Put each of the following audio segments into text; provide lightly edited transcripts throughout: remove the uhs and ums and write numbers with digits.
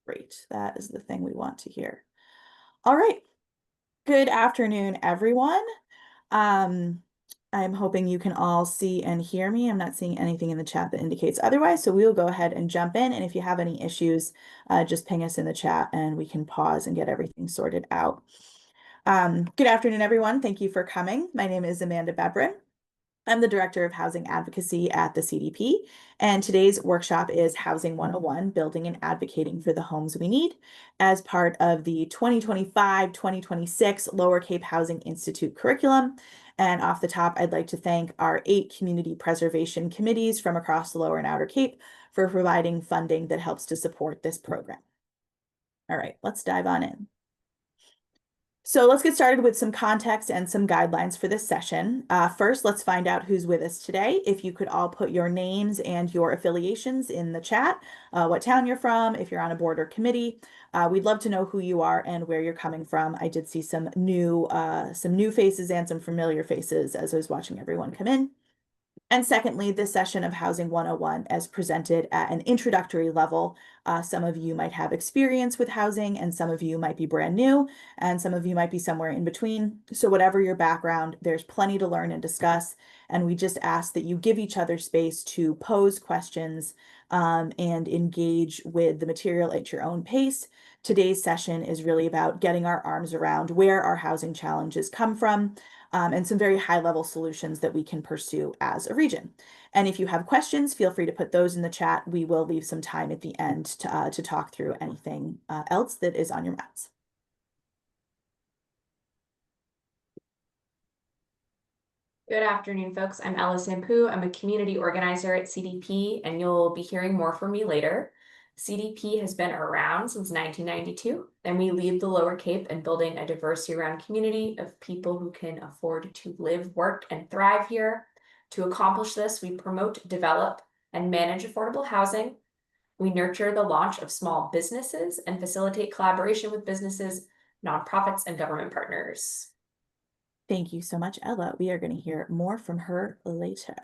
Great. That is the thing we want to hear. All right. Good afternoon, everyone. Um, I'm hoping you can all see and hear me. I'm not seeing anything in the chat that indicates otherwise, so we will go ahead and jump in. And if you have any issues, just ping us in the chat and we can pause and get everything sorted out. Good afternoon, everyone. Thank you for coming. My name is Amanda Bebrin. I'm the Director of Housing Advocacy at the CDP, and today's workshop is Housing 101, Building and Advocating for the Homes We Need, as part of the 2025-2026 Lower Cape Housing Institute curriculum. And off the top, I'd like to thank our 8 community preservation committees from across the Lower and Outer Cape for providing funding that helps to support this program. All right, let's dive on in. So let's get started with some context and some guidelines for this session. First, let's find out who's with us today. If you could all put your names and your affiliations in the chat, what town you're from, if you're on a board or committee. We'd love to know who you are and where you're coming from. I did see some new faces and some familiar faces as I was watching everyone come in. And secondly, this session of Housing 101 as presented at an introductory level. Some of you might have experience with housing and some of you might be brand new and some of you might be somewhere in between. So whatever your background, there's plenty to learn and discuss. And we just ask that you give each other space to pose questions and engage with the material at your own pace. Today's session is really about getting our arms around where our housing challenges come from, and some very high-level solutions that we can pursue as a region. And if you have questions, feel free to put those in the chat. We will leave some time at the end to talk through anything else that is on your minds. Good afternoon, folks. I'm Sampou. I'm a community organizer at CDP, and you'll be hearing more from me later. CDP has been around since 1992, and we lead the Lower Cape in building a diverse year-round community of people who can afford to live, work, and thrive here. To accomplish this, we promote, develop, and manage affordable housing. We nurture the launch of small businesses and facilitate collaboration with businesses, nonprofits, and government partners. Thank you so much, Ella. We are going to hear more from her later.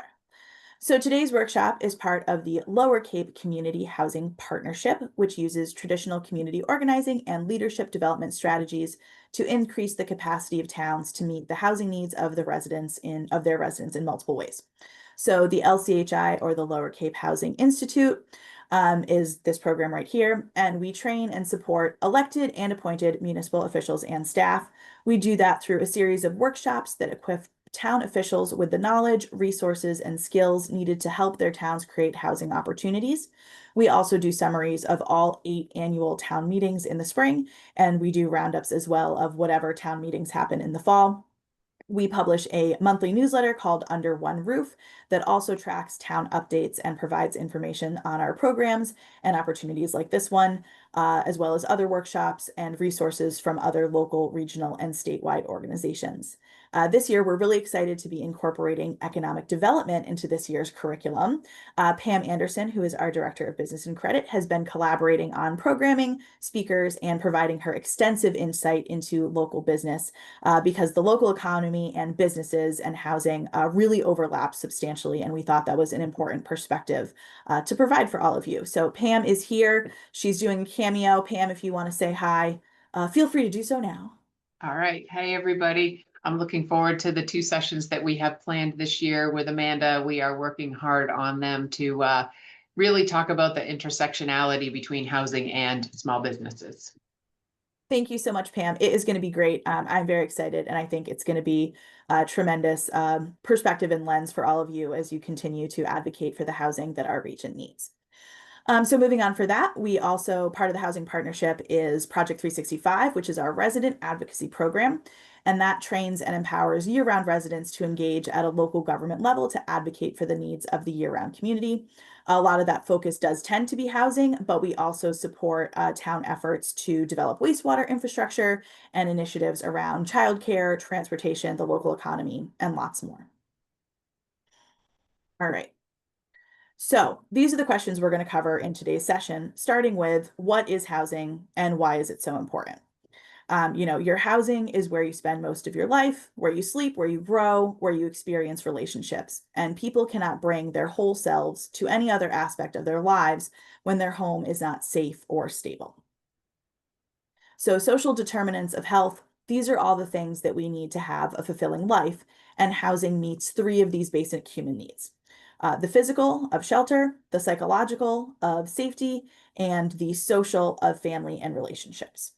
So today's workshop is part of the Lower Cape Community Housing Partnership, which uses traditional community organizing and leadership development strategies to increase the capacity of towns to meet the housing needs of their residents in multiple ways. So the LCHI, or the Lower Cape Housing Institute, is this program right here, and we train and support elected and appointed municipal officials and staff. We do that through a series of workshops that equip town officials with the knowledge, resources, and skills needed to help their towns create housing opportunities. We also do summaries of all 8 annual town meetings in the spring, and we do roundups as well of whatever town meetings happen in the fall. We publish a monthly newsletter called Under One Roof that also tracks town updates and provides information on our programs and opportunities like this one, as well as other workshops and resources from other local, regional, and statewide organizations. This year, we're really excited to be incorporating economic development into this year's curriculum. Pam Anderson, who is our Director of Business and Credit, has been collaborating on programming, speakers, and providing her extensive insight into local business because the local economy and businesses and housing really overlap substantially, and we thought that was an important perspective to provide for all of you. So Pam is here. She's doing a cameo. Pam, if you want to say hi, feel free to do so now. All right. Hey, everybody. I'm looking forward to the 2 sessions that we have planned this year with Amanda. We are working hard on them to really talk about the intersectionality between housing and small businesses. Thank you so much, Pam. It is going to be great. I'm very excited, and I think it's going to be a tremendous perspective and lens for all of you as you continue to advocate for the housing that our region needs. So moving on for that, we also, part of the Housing Partnership is Project 365, which is our resident advocacy program. And that trains and empowers year-round residents to engage at a local government level to advocate for the needs of the year-round community. A lot of that focus does tend to be housing, but we also support town efforts to develop wastewater infrastructure and initiatives around childcare, transportation, the local economy, and lots more. All right. So these are the questions we're going to cover in today's session, starting with what is housing and why is it so important? Your housing is where you spend most of your life, where you sleep, where you grow, where you experience relationships. And people cannot bring their whole selves to any other aspect of their lives when their home is not safe or stable. So social determinants of health, these are all the things that we need to have a fulfilling life, and housing meets three of these basic human needs. The physical of shelter, the psychological of safety, and the social of family and relationships.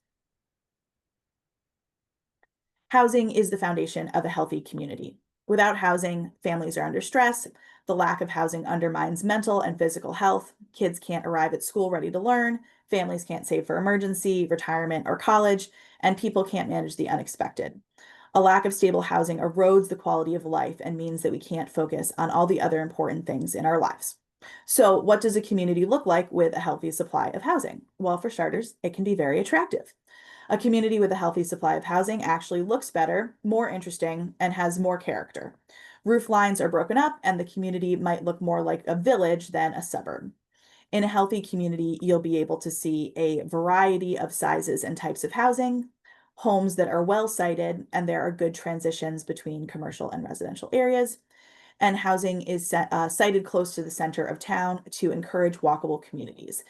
Housing is the foundation of a healthy community. Without housing, families are under stress. The lack of housing undermines mental and physical health. Kids can't arrive at school ready to learn. Families can't save for emergency, retirement, or college, and people can't manage the unexpected. A lack of stable housing erodes the quality of life and means that we can't focus on all the other important things in our lives. So, what does a community look like with a healthy supply of housing? Well, for starters, it can be very attractive. A community with a healthy supply of housing actually looks better, more interesting, and has more character. Roof lines are broken up, and the community might look more like a village than a suburb. In a healthy community, you'll be able to see a variety of sizes and types of housing, homes that are well sited, and there are good transitions between commercial and residential areas. And housing is sited close to the center of town to encourage walkable communities.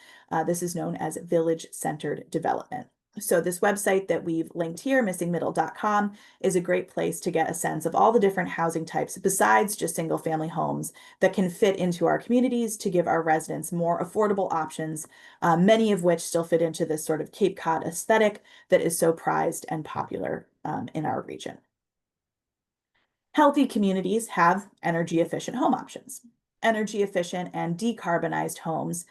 This is known as village-centered development. So this website that we've linked here, missingmiddle.com, is a great place to get a sense of all the different housing types besides just single family homes that can fit into our communities to give our residents more affordable options, many of which still fit into this sort of Cape Cod aesthetic that is so prized and popular in our region. Healthy communities have energy efficient home options. Energy efficient and decarbonized homes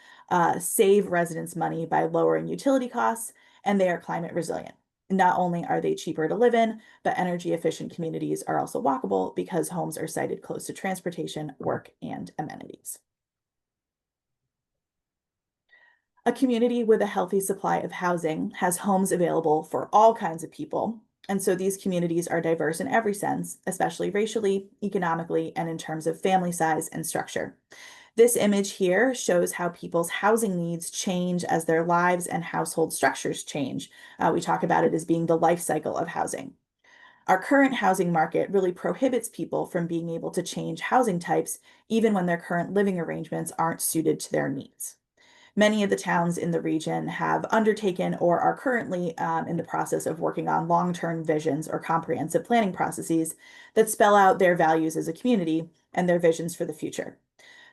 save residents money by lowering utility costs, and they are climate resilient. Not only are they cheaper to live in, but energy efficient communities are also walkable because homes are sited close to transportation, work, and amenities. A community with a healthy supply of housing has homes available for all kinds of people. And so these communities are diverse in every sense, especially racially, economically, and in terms of family size and structure. This image here shows how people's housing needs change as their lives and household structures change. We talk about it as being the life cycle of housing. Our current housing market really prohibits people from being able to change housing types, even when their current living arrangements aren't suited to their needs. Many of the towns in the region have undertaken or are currently in the process of working on long-term visions or comprehensive planning processes that spell out their values as a community and their visions for the future.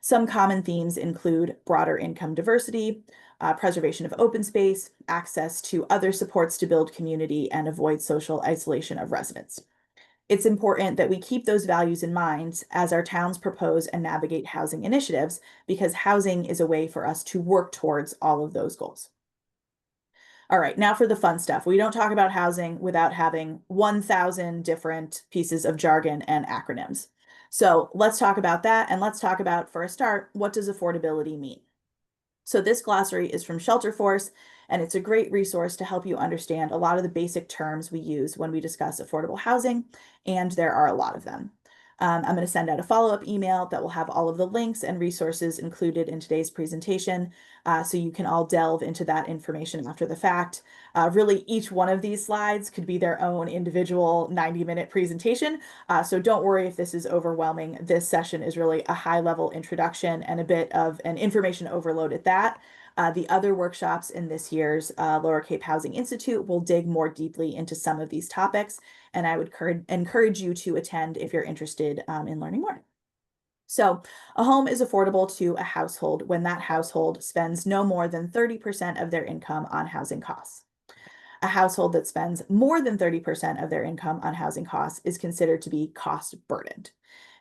Some common themes include broader income diversity, preservation of open space, access to other supports to build community, and avoid social isolation of residents. It's important that we keep those values in mind as our towns propose and navigate housing initiatives, because housing is a way for us to work towards all of those goals. All right, now for the fun stuff. We don't talk about housing without having 1,000 different pieces of jargon and acronyms. So let's talk about that. And let's talk about, for a start, what does affordability mean? So this glossary is from Shelterforce, and it's a great resource to help you understand a lot of the basic terms we use when we discuss affordable housing, and there are a lot of them. I'm going to send out a follow-up email that will have all of the links and resources included in today's presentation, so you can all delve into that information after the fact. Really, each one of these slides could be their own individual 90-minute presentation, so don't worry if this is overwhelming. This session is really a high-level introduction and a bit of an information overload at that. The other workshops in this year's Lower Cape Housing Institute will dig more deeply into some of these topics, and I would encourage you to attend if you're interested in learning more. So a home is affordable to a household when that household spends no more than 30% of their income on housing costs. A household that spends more than 30% of their income on housing costs is considered to be cost burdened.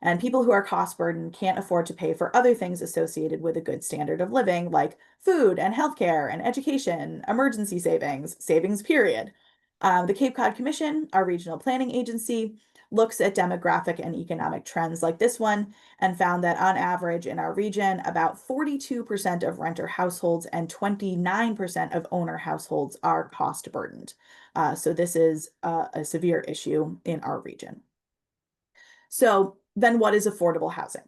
And people who are cost burdened can't afford to pay for other things associated with a good standard of living, like food and healthcare and education, emergency savings period. The Cape Cod Commission, our regional planning agency, looks at demographic and economic trends like this one and found that on average in our region, about 42% of renter households and 29% of owner households are cost burdened. So this is a severe issue in our region. So then what is affordable housing?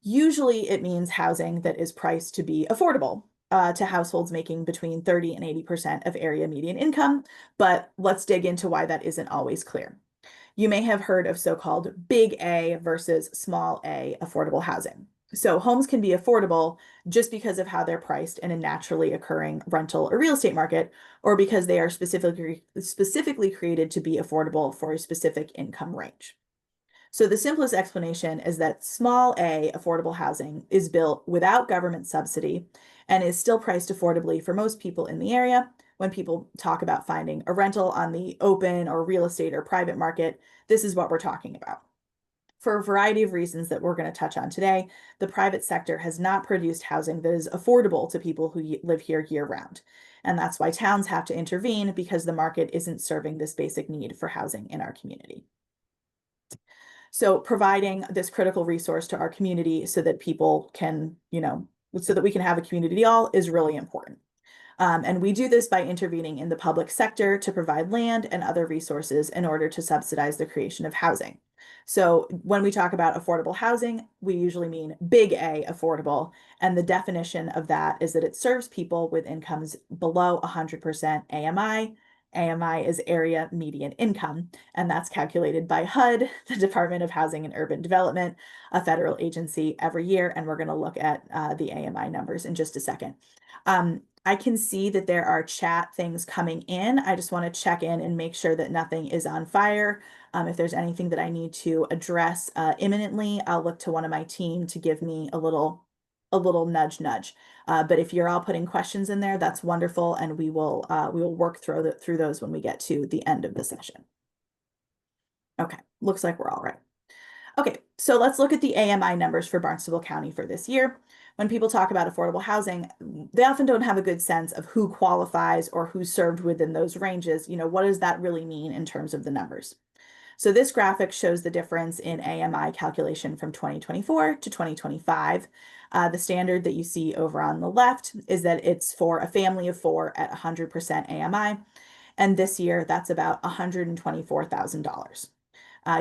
Usually it means housing that is priced to be affordable to households making between 30 and 80% of area median income, but let's dig into why that isn't always clear. You may have heard of so-called big A versus small A affordable housing. So homes can be affordable just because of how they're priced in a naturally occurring rental or real estate market, or because they are specifically created to be affordable for a specific income range. So the simplest explanation is that small a affordable housing is built without government subsidy and is still priced affordably for most people in the area. When people talk about finding a rental on the open or real estate or private market, this is what we're talking about. For a variety of reasons that we're going to touch on today, the private sector has not produced housing that is affordable to people who live here year round. And that's why towns have to intervene, because the market isn't serving this basic need for housing in our community. So providing this critical resource to our community so that people can, so that we can have a community all is really important. And we do this by intervening in the public sector to provide land and other resources in order to subsidize the creation of housing. So when we talk about affordable housing, we usually mean big A affordable. And the definition of that is that it serves people with incomes below 100% AMI. AMI is area median income, and that's calculated by HUD, the Department of Housing and Urban Development, a federal agency, every year. And we're going to look at the AMI numbers in just a second. I can see that there are chat things coming in. I just want to check in and make sure that nothing is on fire. If there's anything that I need to address imminently, I'll look to one of my team to give me a little nudge. But if you're all putting questions in there, that's wonderful, and we will work through those when we get to the end of the session. Okay, looks like we're all right. Okay, so let's look at the AMI numbers for Barnstable County for this year. When people talk about affordable housing, they often don't have a good sense of who qualifies or who's served within those ranges. What does that really mean in terms of the numbers? So this graphic shows the difference in AMI calculation from 2024 to 2025. The standard that you see over on the left is that it's for a family of 4 at 100% AMI. And this year, that's about $124,000.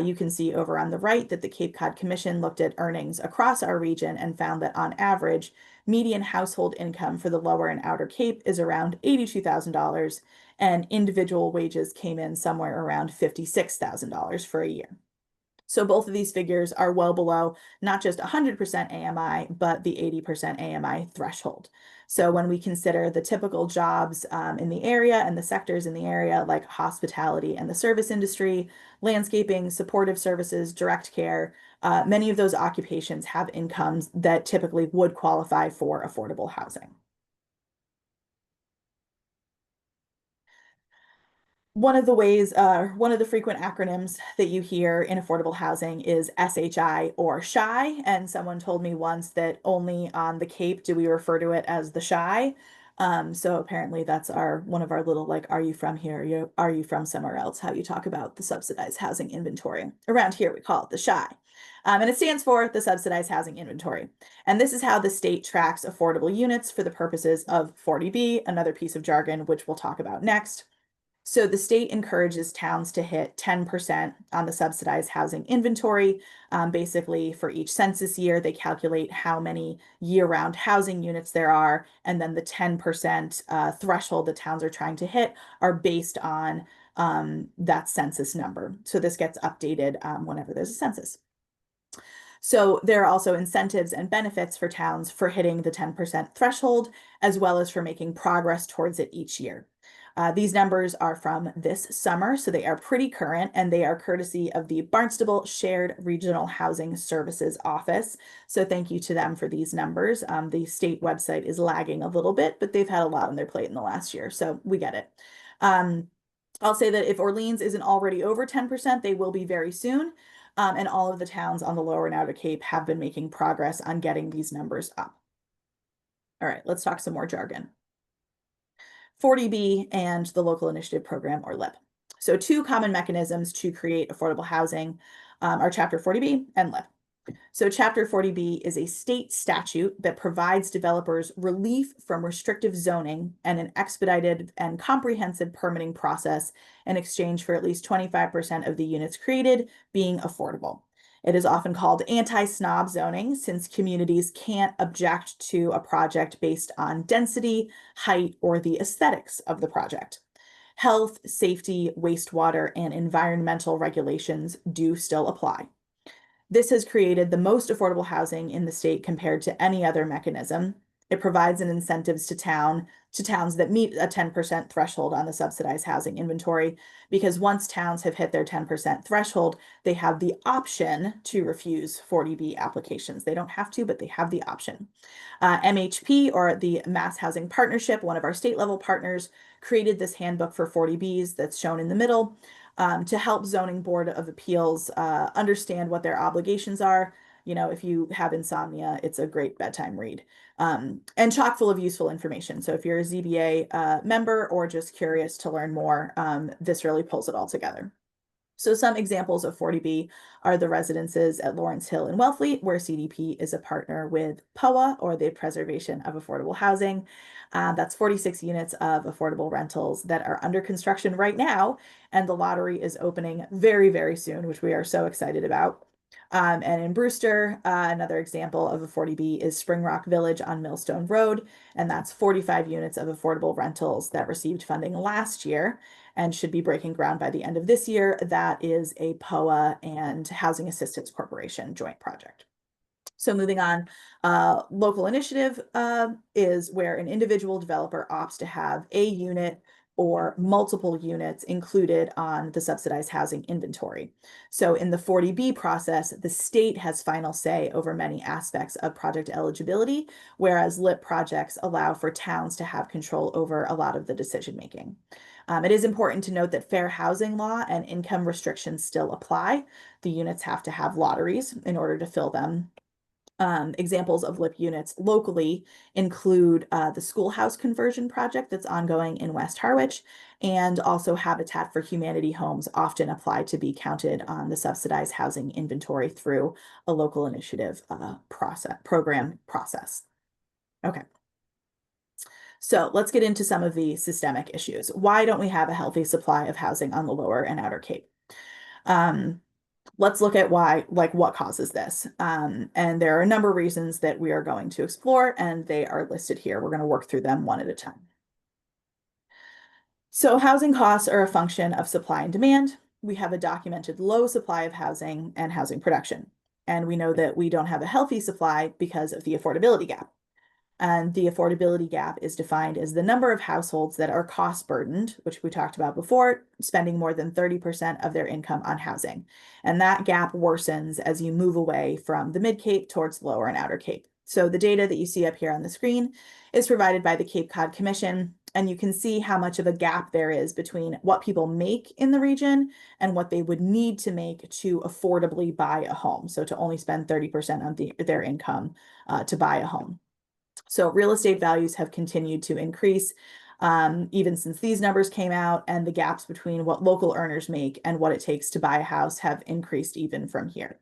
You can see over on the right that the Cape Cod Commission looked at earnings across our region and found that on average, median household income for the lower and outer Cape is around $82,000, and individual wages came in somewhere around $56,000 for a year. So both of these figures are well below not just 100% AMI, but the 80% AMI threshold. So when we consider the typical jobs in the area and the sectors in the area, like hospitality and the service industry, landscaping, supportive services, direct care, many of those occupations have incomes that typically would qualify for affordable housing. One of the frequent acronyms that you hear in affordable housing is SHI or SHI. And someone told me once that only on the Cape do we refer to it as the SHI. So apparently that's one of our little, like, are you from here? Are you from somewhere else? How you talk about the subsidized housing inventory. Around here, we call it the SHI. And it stands for the Subsidized Housing Inventory. And this is how the state tracks affordable units for the purposes of 40B, another piece of jargon, which we'll talk about next. So the state encourages towns to hit 10% on the subsidized housing inventory. Basically, for each census year, they calculate how many year-round housing units there are, and then the 10% threshold the towns are trying to hit are based on that census number. So this gets updated whenever there's a census. So there are also incentives and benefits for towns for hitting the 10% threshold, as well as for making progress towards it each year. These numbers are from this summer, so they are pretty current, and they are courtesy of the Barnstable Shared Regional Housing Services Office. So thank you to them for these numbers. The state website is lagging a little bit, but they've had a lot on their plate in the last year, so we get it. I'll say that if Orleans isn't already over 10%, they will be very soon. And all of the towns on the lower and outer Cape have been making progress on getting these numbers up. All right, let's talk some more jargon. 40B and the Local Initiative Program, or LIP. So two common mechanisms to create affordable housing are Chapter 40B and LIP. So Chapter 40B is a state statute that provides developers relief from restrictive zoning and an expedited and comprehensive permitting process in exchange for at least 25% of the units created being affordable. It is often called anti-snob zoning, since communities can't object to a project based on density, height, or the aesthetics of the project. Health, safety, wastewater, and environmental regulations do still apply. This has created the most affordable housing in the state compared to any other mechanism. It provides an incentives to towns that meet a 10% threshold on the subsidized housing inventory, because once towns have hit their 10% threshold, they have the option to refuse 40B applications. They don't have to, but they have the option. MHP, or the Mass Housing Partnership, one of our state level partners, created this handbook for 40Bs that's shown in the middle, to help Zoning Board of Appeals understand what their obligations are. You know, if you have insomnia, it's a great bedtime read, and chock full of useful information. So if you're a ZBA member or just curious to learn more, this really pulls it all together. So some examples of 40B are the residences at Lawrence Hill and Wellfleet, where CDP is a partner with POA, or the Preservation of Affordable Housing. That's 46 units of affordable rentals that are under construction right now, and the lottery is opening very, very soon, which we are so excited about. And in Brewster, another example of a 40B is Spring Rock Village on Millstone Road, and that's 45 units of affordable rentals that received funding last year and should be breaking ground by the end of this year. That is a POA and Housing Assistance Corporation joint project. So moving on, local initiative is where an individual developer opts to have a unit or multiple units included on the subsidized housing inventory. So in the 40B process, the state has final say over many aspects of project eligibility, whereas LIP projects allow for towns to have control over a lot of the decision making. It is important to note that fair housing law and income restrictions still apply. The units have to have lotteries in order to fill them. Examples of LIP units locally include the schoolhouse conversion project that's ongoing in West Harwich, and also Habitat for Humanity homes often apply to be counted on the subsidized housing inventory through a local initiative program process. Okay. So let's get into some of the systemic issues. Why don't we have a healthy supply of housing on the Lower and Outer Cape? Let's look at what causes this. And there are a number of reasons that we are going to explore, and they are listed here. We're going to work through them one at a time. So housing costs are a function of supply and demand. We have a documented low supply of housing and housing production. And we know that we don't have a healthy supply because of the affordability gap. And the affordability gap is defined as the number of households that are cost burdened, which we talked about before, spending more than 30% of their income on housing. And that gap worsens as you move away from the Mid-Cape towards Lower and Outer Cape. So the data that you see up here on the screen is provided by the Cape Cod Commission, and you can see how much of a gap there is between what people make in the region and what they would need to make to affordably buy a home. So to only spend 30% of their income to buy a home. So real estate values have continued to increase even since these numbers came out, and the gaps between what local earners make and what it takes to buy a house have increased even from here.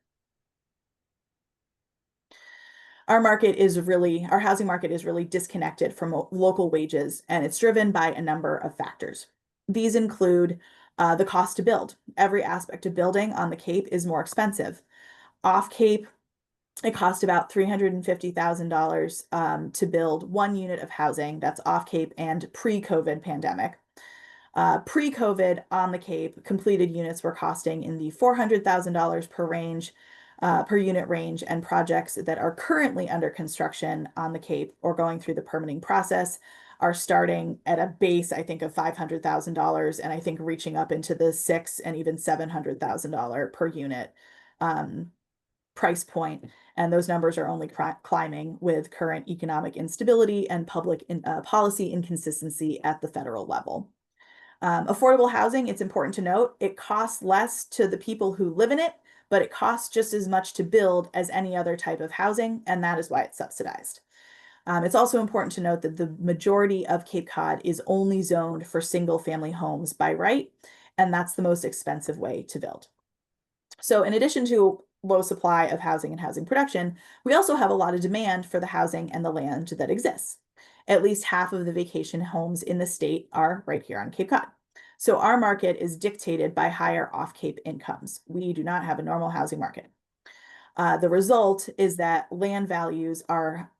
Our housing market is really disconnected from local wages, and it's driven by a number of factors. These include the cost to build. Every aspect of building on the Cape is more expensive. Off Cape, it cost about $350,000 to build one unit of housing. That's off Cape and pre-COVID pandemic. Pre-COVID on the Cape, completed units were costing in the $400,000 per unit range, and projects that are currently under construction on the Cape or going through the permitting process are starting at a base, I think, of $500,000, and I think reaching up into the $600,000 and even $700,000 per unit price point. And those numbers are only climbing with current economic instability and public policy inconsistency at the federal level. Affordable housing, it's important to note, it costs less to the people who live in it, but it costs just as much to build as any other type of housing, and that is why it's subsidized. It's also important to note that the majority of Cape Cod is only zoned for single-family homes by right, and that's the most expensive way to build. So in addition to low supply of housing and housing production, we also have a lot of demand for the housing and the land that exists. At least half of the vacation homes in the state are right here on Cape Cod. So our market is dictated by higher off-Cape incomes. We do not have a normal housing market. The result is that land values are,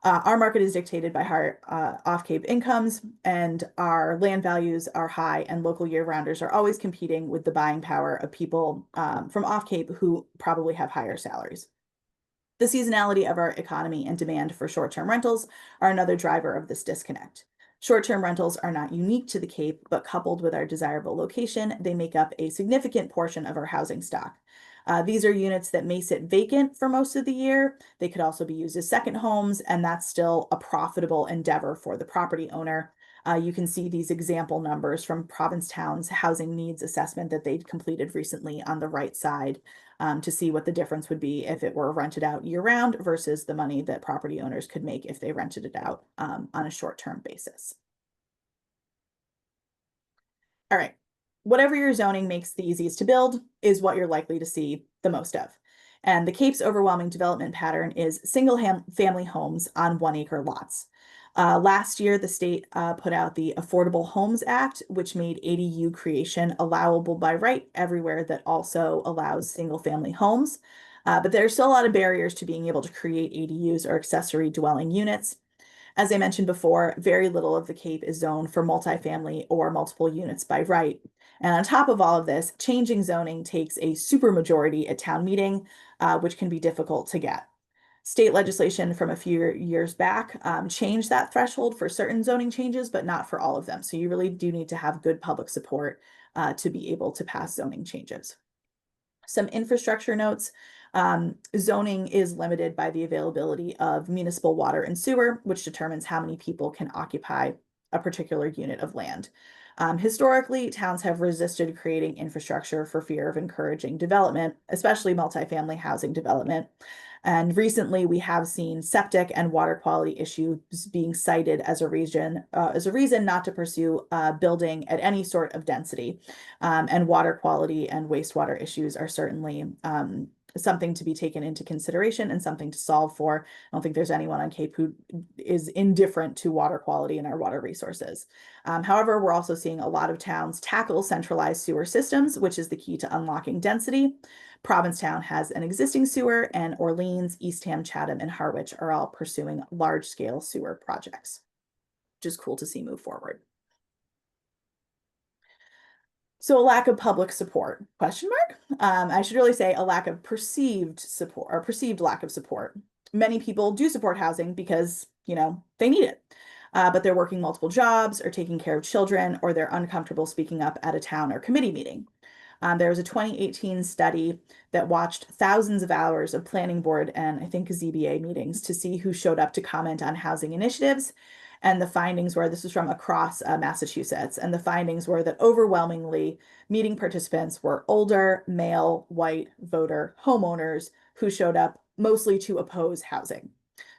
Our market is dictated by higher off-Cape incomes, and our land values are high, and local year-rounders are always competing with the buying power of people from off-Cape who probably have higher salaries. The seasonality of our economy and demand for short-term rentals are another driver of this disconnect. Short-term rentals are not unique to the Cape, but coupled with our desirable location, they make up a significant portion of our housing stock. These are units that may sit vacant for most of the year. They could also be used as second homes, and that's still a profitable endeavor for the property owner. You can see these example numbers from Provincetown's housing needs assessment that they'd completed recently on the right side, to see what the difference would be if it were rented out year-round versus the money that property owners could make if they rented it out on a short-term basis. All right. Whatever your zoning makes the easiest to build is what you're likely to see the most of. And the Cape's overwhelming development pattern is single family homes on 1-acre lots. Last year, the state put out the Affordable Homes Act, which made ADU creation allowable by right everywhere that also allows single family homes. But there's still a lot of barriers to being able to create ADUs or accessory dwelling units. As I mentioned before, very little of the Cape is zoned for multifamily or multiple units by right. And on top of all of this, changing zoning takes a supermajority at town meeting, which can be difficult to get. State legislation from a few years back changed that threshold for certain zoning changes, but not for all of them. So you really do need to have good public support to be able to pass zoning changes. Some infrastructure notes. Zoning is limited by the availability of municipal water and sewer, which determines how many people can occupy a particular unit of land. Historically, towns have resisted creating infrastructure for fear of encouraging development, especially multifamily housing development. And recently, we have seen septic and water quality issues being cited as a reason not to pursue building at any sort of density. And water quality and wastewater issues are certainly something to be taken into consideration and something to solve for. I don't think there's anyone on Cape who is indifferent to water quality and our water resources. However, we're also seeing a lot of towns tackle centralized sewer systems, which is the key to unlocking density. Provincetown has an existing sewer, and Orleans, Eastham, Chatham, and Harwich are all pursuing large-scale sewer projects, which is cool to see move forward. So a lack of public support, question mark? I should really say a lack of perceived support or perceived lack of support. Many people do support housing because, they need it. But they're working multiple jobs or taking care of children, or they're uncomfortable speaking up at a town or committee meeting. There was a 2018 study that watched thousands of hours of planning board and I think ZBA meetings to see who showed up to comment on housing initiatives. And the findings were, this was from across Massachusetts, and the findings were that overwhelmingly meeting participants were older, male, white voter homeowners who showed up mostly to oppose housing.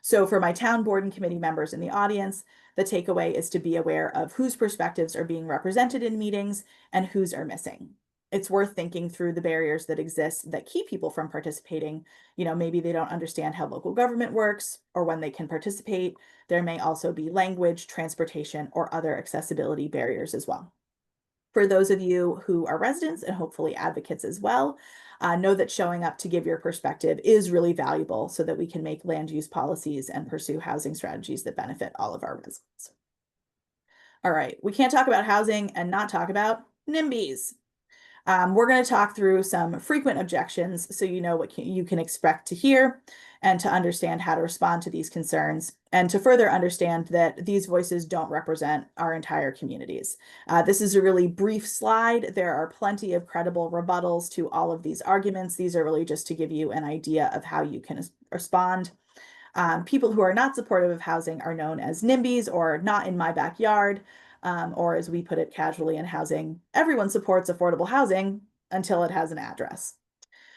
So for my town board and committee members in the audience, the takeaway is to be aware of whose perspectives are being represented in meetings and whose are missing. It's worth thinking through the barriers that exist that keep people from participating. Maybe they don't understand how local government works or when they can participate. There may also be language, transportation, or other accessibility barriers as well. For those of you who are residents and hopefully advocates as well, know that showing up to give your perspective is really valuable so that we can make land use policies and pursue housing strategies that benefit all of our residents. All right, we can't talk about housing and not talk about NIMBYs. We're going to talk through some frequent objections so you know what you can expect to hear and to understand how to respond to these concerns and to further understand that these voices don't represent our entire communities. This is a really brief slide. There are plenty of credible rebuttals to all of these arguments. These are really just to give you an idea of how you can respond. People who are not supportive of housing are known as NIMBYs or not in my backyard. Or as we put it casually in housing, everyone supports affordable housing until it has an address.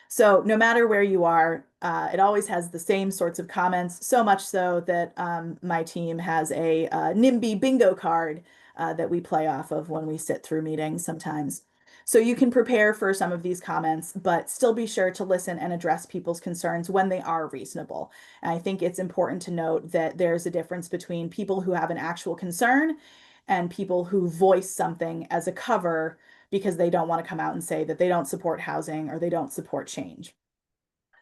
So no matter where you are, it always has the same sorts of comments, so much so that my team has a NIMBY bingo card that we play off of when we sit through meetings sometimes. So you can prepare for some of these comments, but still be sure to listen and address people's concerns when they are reasonable. And I think it's important to note that there's a difference between people who have an actual concern and people who voice something as a cover because they don't want to come out and say that they don't support housing or they don't support change.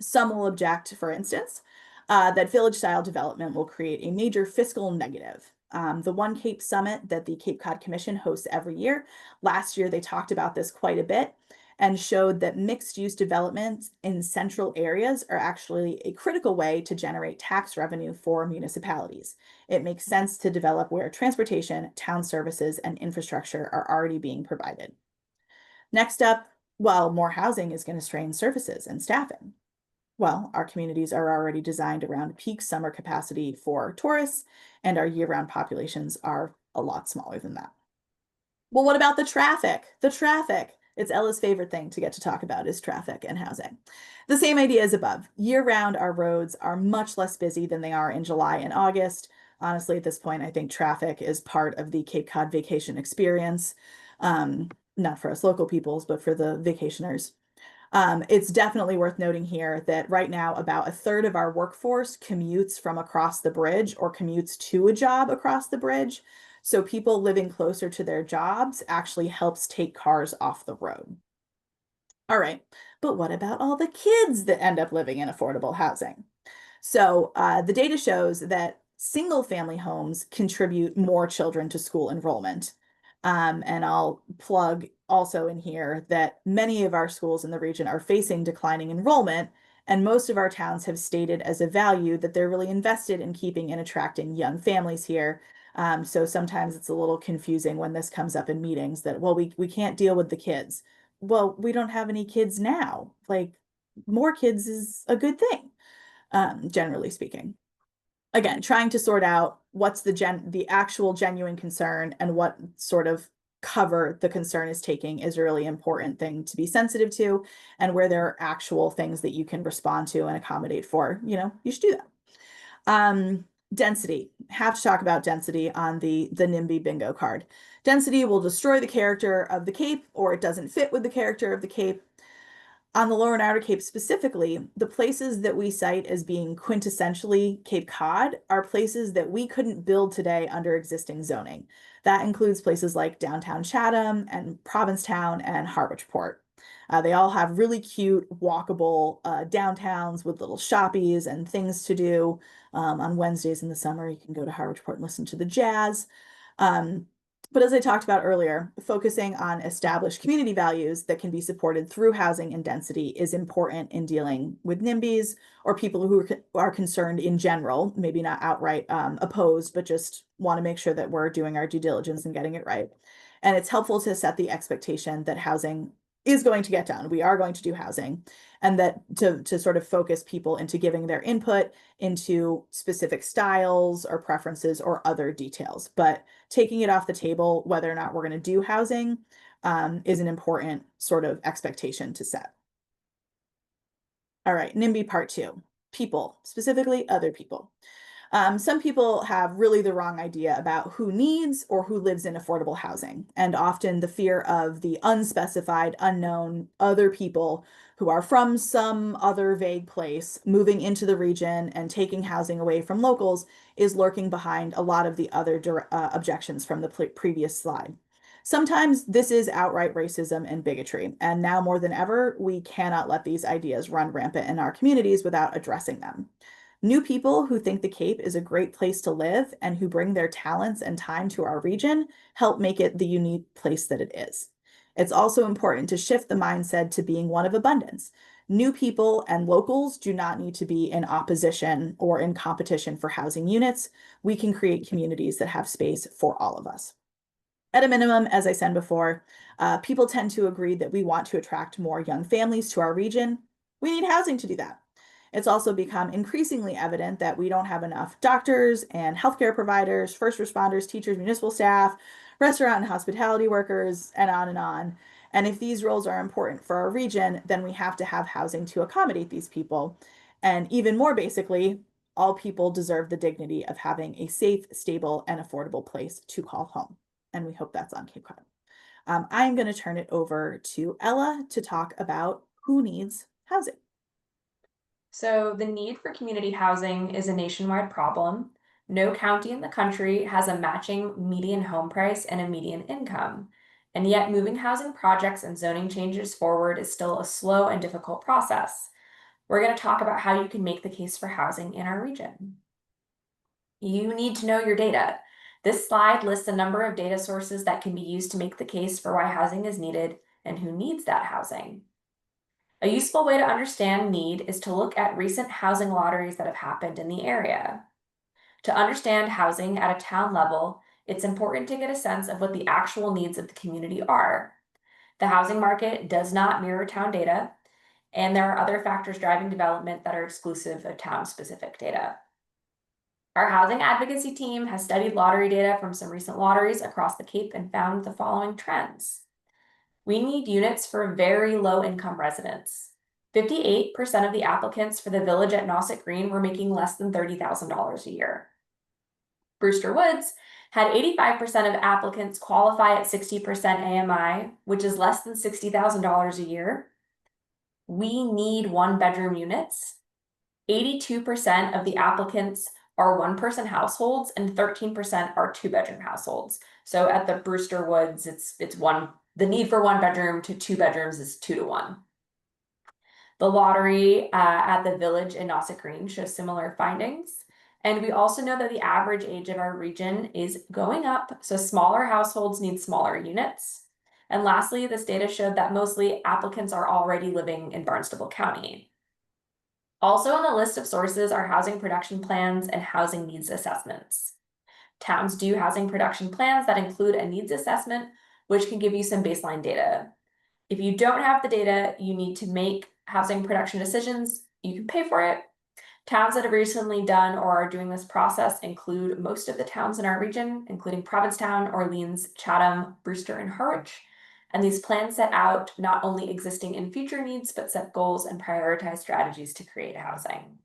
Some will object, for instance, that village-style development will create a major fiscal negative. The One Cape Summit that the Cape Cod Commission hosts every year, last year they talked about this quite a bit and showed that mixed-use developments in central areas are actually a critical way to generate tax revenue for municipalities. It makes sense to develop where transportation, town services, and infrastructure are already being provided. Next up, well, more housing is going to strain services and staffing. Well, our communities are already designed around peak summer capacity for tourists, and our year-round populations are a lot smaller than that. Well, what about the traffic? The traffic. It's Ella's favorite thing to get to talk about is traffic and housing. The same idea as above. Year-round, our roads are much less busy than they are in July and August. Honestly, at this point, I think traffic is part of the Cape Cod vacation experience. Not for us local peoples, but for the vacationers. It's definitely worth noting here that right now about a third of our workforce commutes from across the bridge or commutes to a job across the bridge. So people living closer to their jobs actually helps take cars off the road. All right, but what about all the kids that end up living in affordable housing? So the data shows that single family homes contribute more children to school enrollment. And I'll plug also in here that many of our schools in the region are facing declining enrollment, and most of our towns have stated as a value that they're really invested in keeping and attracting young families here. So sometimes it's a little confusing when this comes up in meetings that, well, we can't deal with the kids. Well, we don't have any kids now. Like, more kids is a good thing, generally speaking. Again, trying to sort out what's the actual genuine concern and what sort of cover the concern is taking is a really important thing to be sensitive to, and where there are actual things that you can respond to and accommodate for, you should do that. Density. Have to talk about density on the NIMBY bingo card. Density will destroy the character of the Cape, or it doesn't fit with the character of the Cape. On the Lower and Outer Cape specifically, the places that we cite as being quintessentially Cape Cod are places that we couldn't build today under existing zoning. That includes places like downtown Chatham and Provincetown and Harwichport. They all have really cute, walkable downtowns with little shoppies and things to do. On Wednesdays in the summer, you can go to Harwichport and listen to the jazz. But as I talked about earlier, focusing on established community values that can be supported through housing and density is important in dealing with NIMBYs or people who are concerned in general, maybe not outright opposed, but just want to make sure that we're doing our due diligence and getting it right. And it's helpful to set the expectation that housing is going to get done. We are going to do housing, and that to sort of focus people into giving their input into specific styles or preferences or other details. But taking it off the table, whether or not we're going to do housing, is an important sort of expectation to set. All right, NIMBY part 2, people, specifically other people. Some people have really the wrong idea about who needs or who lives in affordable housing, and often the fear of the unspecified, unknown other people who are from some other vague place moving into the region and taking housing away from locals is lurking behind a lot of the other objections from the previous slide. Sometimes this is outright racism and bigotry, and now more than ever, we cannot let these ideas run rampant in our communities without addressing them. New people who think the Cape is a great place to live and who bring their talents and time to our region help make it the unique place that it is. It's also important to shift the mindset to being one of abundance. New people and locals do not need to be in opposition or in competition for housing units. We can create communities that have space for all of us. At a minimum, as I said before, people tend to agree that we want to attract more young families to our region. We need housing to do that. It's also become increasingly evident that we don't have enough doctors and healthcare providers, first responders, teachers, municipal staff, restaurant and hospitality workers, and on and on. And if these roles are important for our region, then we have to have housing to accommodate these people. And even more basically, all people deserve the dignity of having a safe, stable, and affordable place to call home. And we hope that's on Cape Cod. I'm going to turn it over to Ella to talk about who needs housing. So the need for community housing is a nationwide problem. No county in the country has a matching median home price and a median income. And yet moving housing projects and zoning changes forward is still a slow and difficult process. we're going to talk about how you can make the case for housing in our region. You need to know your data. This slide lists a number of data sources that can be used to make the case for why housing is needed and who needs that housing. A useful way to understand need is to look at recent housing lotteries that have happened in the area. To understand housing at a town level, it's important to get a sense of what the actual needs of the community are. The housing market does not mirror town data, and there are other factors driving development that are exclusive of town-specific data. Our housing advocacy team has studied lottery data from some recent lotteries across the Cape and found the following trends. We need units for very low-income residents. 58% of the applicants for the village at Nauset Green were making less than $30,000 a year. Brewster Woods had 85% of applicants qualify at 60% AMI, which is less than $60,000 a year. We need one-bedroom units. 82% of the applicants are one-person households and 13% are two-bedroom households. So at the Brewster Woods, it's one. The need for one bedroom to two bedrooms is 2 to 1. The lottery at the village in Nauset Green shows similar findings. And we also know that the average age of our region is going up, so smaller households need smaller units. And lastly, this data showed that mostly applicants are already living in Barnstable County. Also on the list of sources are housing production plans and housing needs assessments. Towns do housing production plans that include a needs assessment, which can give you some baseline data. If you don't have the data, you need to make housing production decisions. You can pay for it. Towns that have recently done or are doing this process include most of the towns in our region, including Provincetown, Orleans, Chatham, Brewster, and Harwich. And these plans set out not only existing and future needs, but set goals and prioritize strategies to create housing.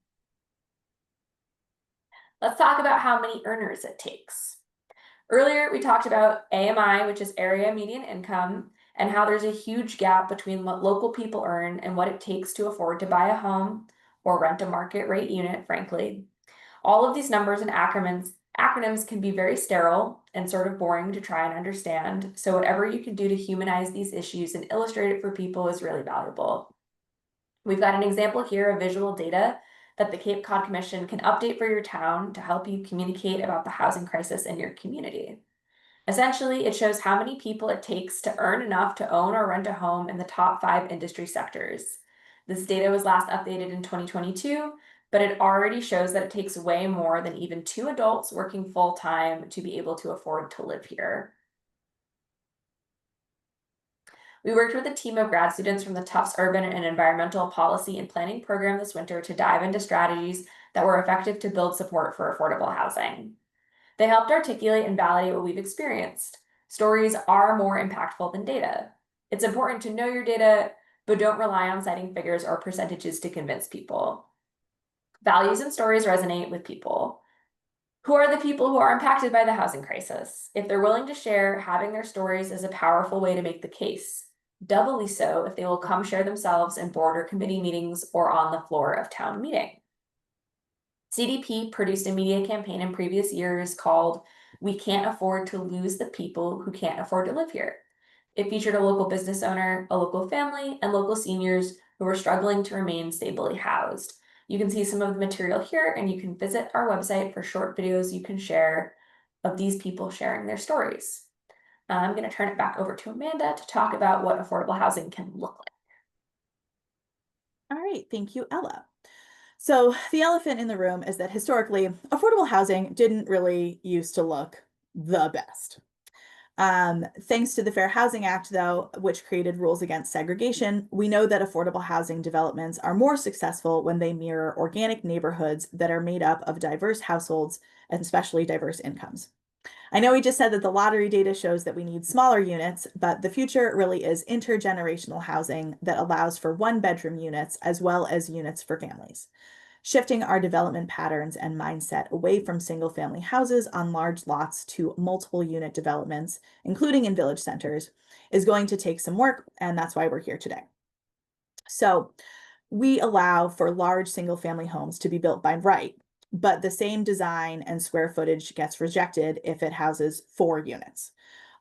Let's talk about how many earners it takes. Earlier, we talked about AMI, which is area median income, and how there's a huge gap between what local people earn and what it takes to afford to buy a home or rent a market rate unit, frankly. All of these numbers and acronyms can be very sterile and sort of boring to try and understand, so whatever you can do to humanize these issues and illustrate it for people is really valuable. We've got an example here of visual data that the Cape Cod Commission can update for your town to help you communicate about the housing crisis in your community. Essentially, it shows how many people it takes to earn enough to own or rent a home in the top 5 industry sectors. This data was last updated in 2022, but it already shows that it takes way more than even 2 adults working full-time to be able to afford to live here. We worked with a team of grad students from the Tufts Urban and Environmental Policy and Planning program this winter to dive into strategies that were effective to build support for affordable housing. They helped articulate and validate what we've experienced. Stories are more impactful than data. It's important to know your data, but don't rely on citing figures or percentages to convince people. Values and stories resonate with people. Who are the people who are impacted by the housing crisis? If they're willing to share, having their stories is a powerful way to make the case. Doubly so if they will come share themselves in board or committee meetings or on the floor of town meeting. CDP produced a media campaign in previous years called "We Can't Afford to Lose the People Who Can't Afford to Live Here." It featured a local business owner, a local family, and local seniors who were struggling to remain stably housed. You can see some of the material here, and you can visit our website for short videos you can share of these people sharing their stories. I'm going to turn it back over to Amanda to talk about what affordable housing can look like. All right, thank you, Ella. So the elephant in the room is that historically, affordable housing didn't really used to look the best. Thanks to the Fair Housing Act, though, which created rules against segregation, we know that affordable housing developments are more successful when they mirror organic neighborhoods that are made up of diverse households and especially diverse incomes. I know we just said that the lottery data shows that we need smaller units, but the future really is intergenerational housing that allows for one-bedroom units as well as units for families. Shifting our development patterns and mindset away from single-family houses on large lots to multiple unit developments, including in village centers, is going to take some work, and that's why we're here today. So we allow for large single-family homes to be built by right, but the same design and square footage gets rejected if it houses 4 units.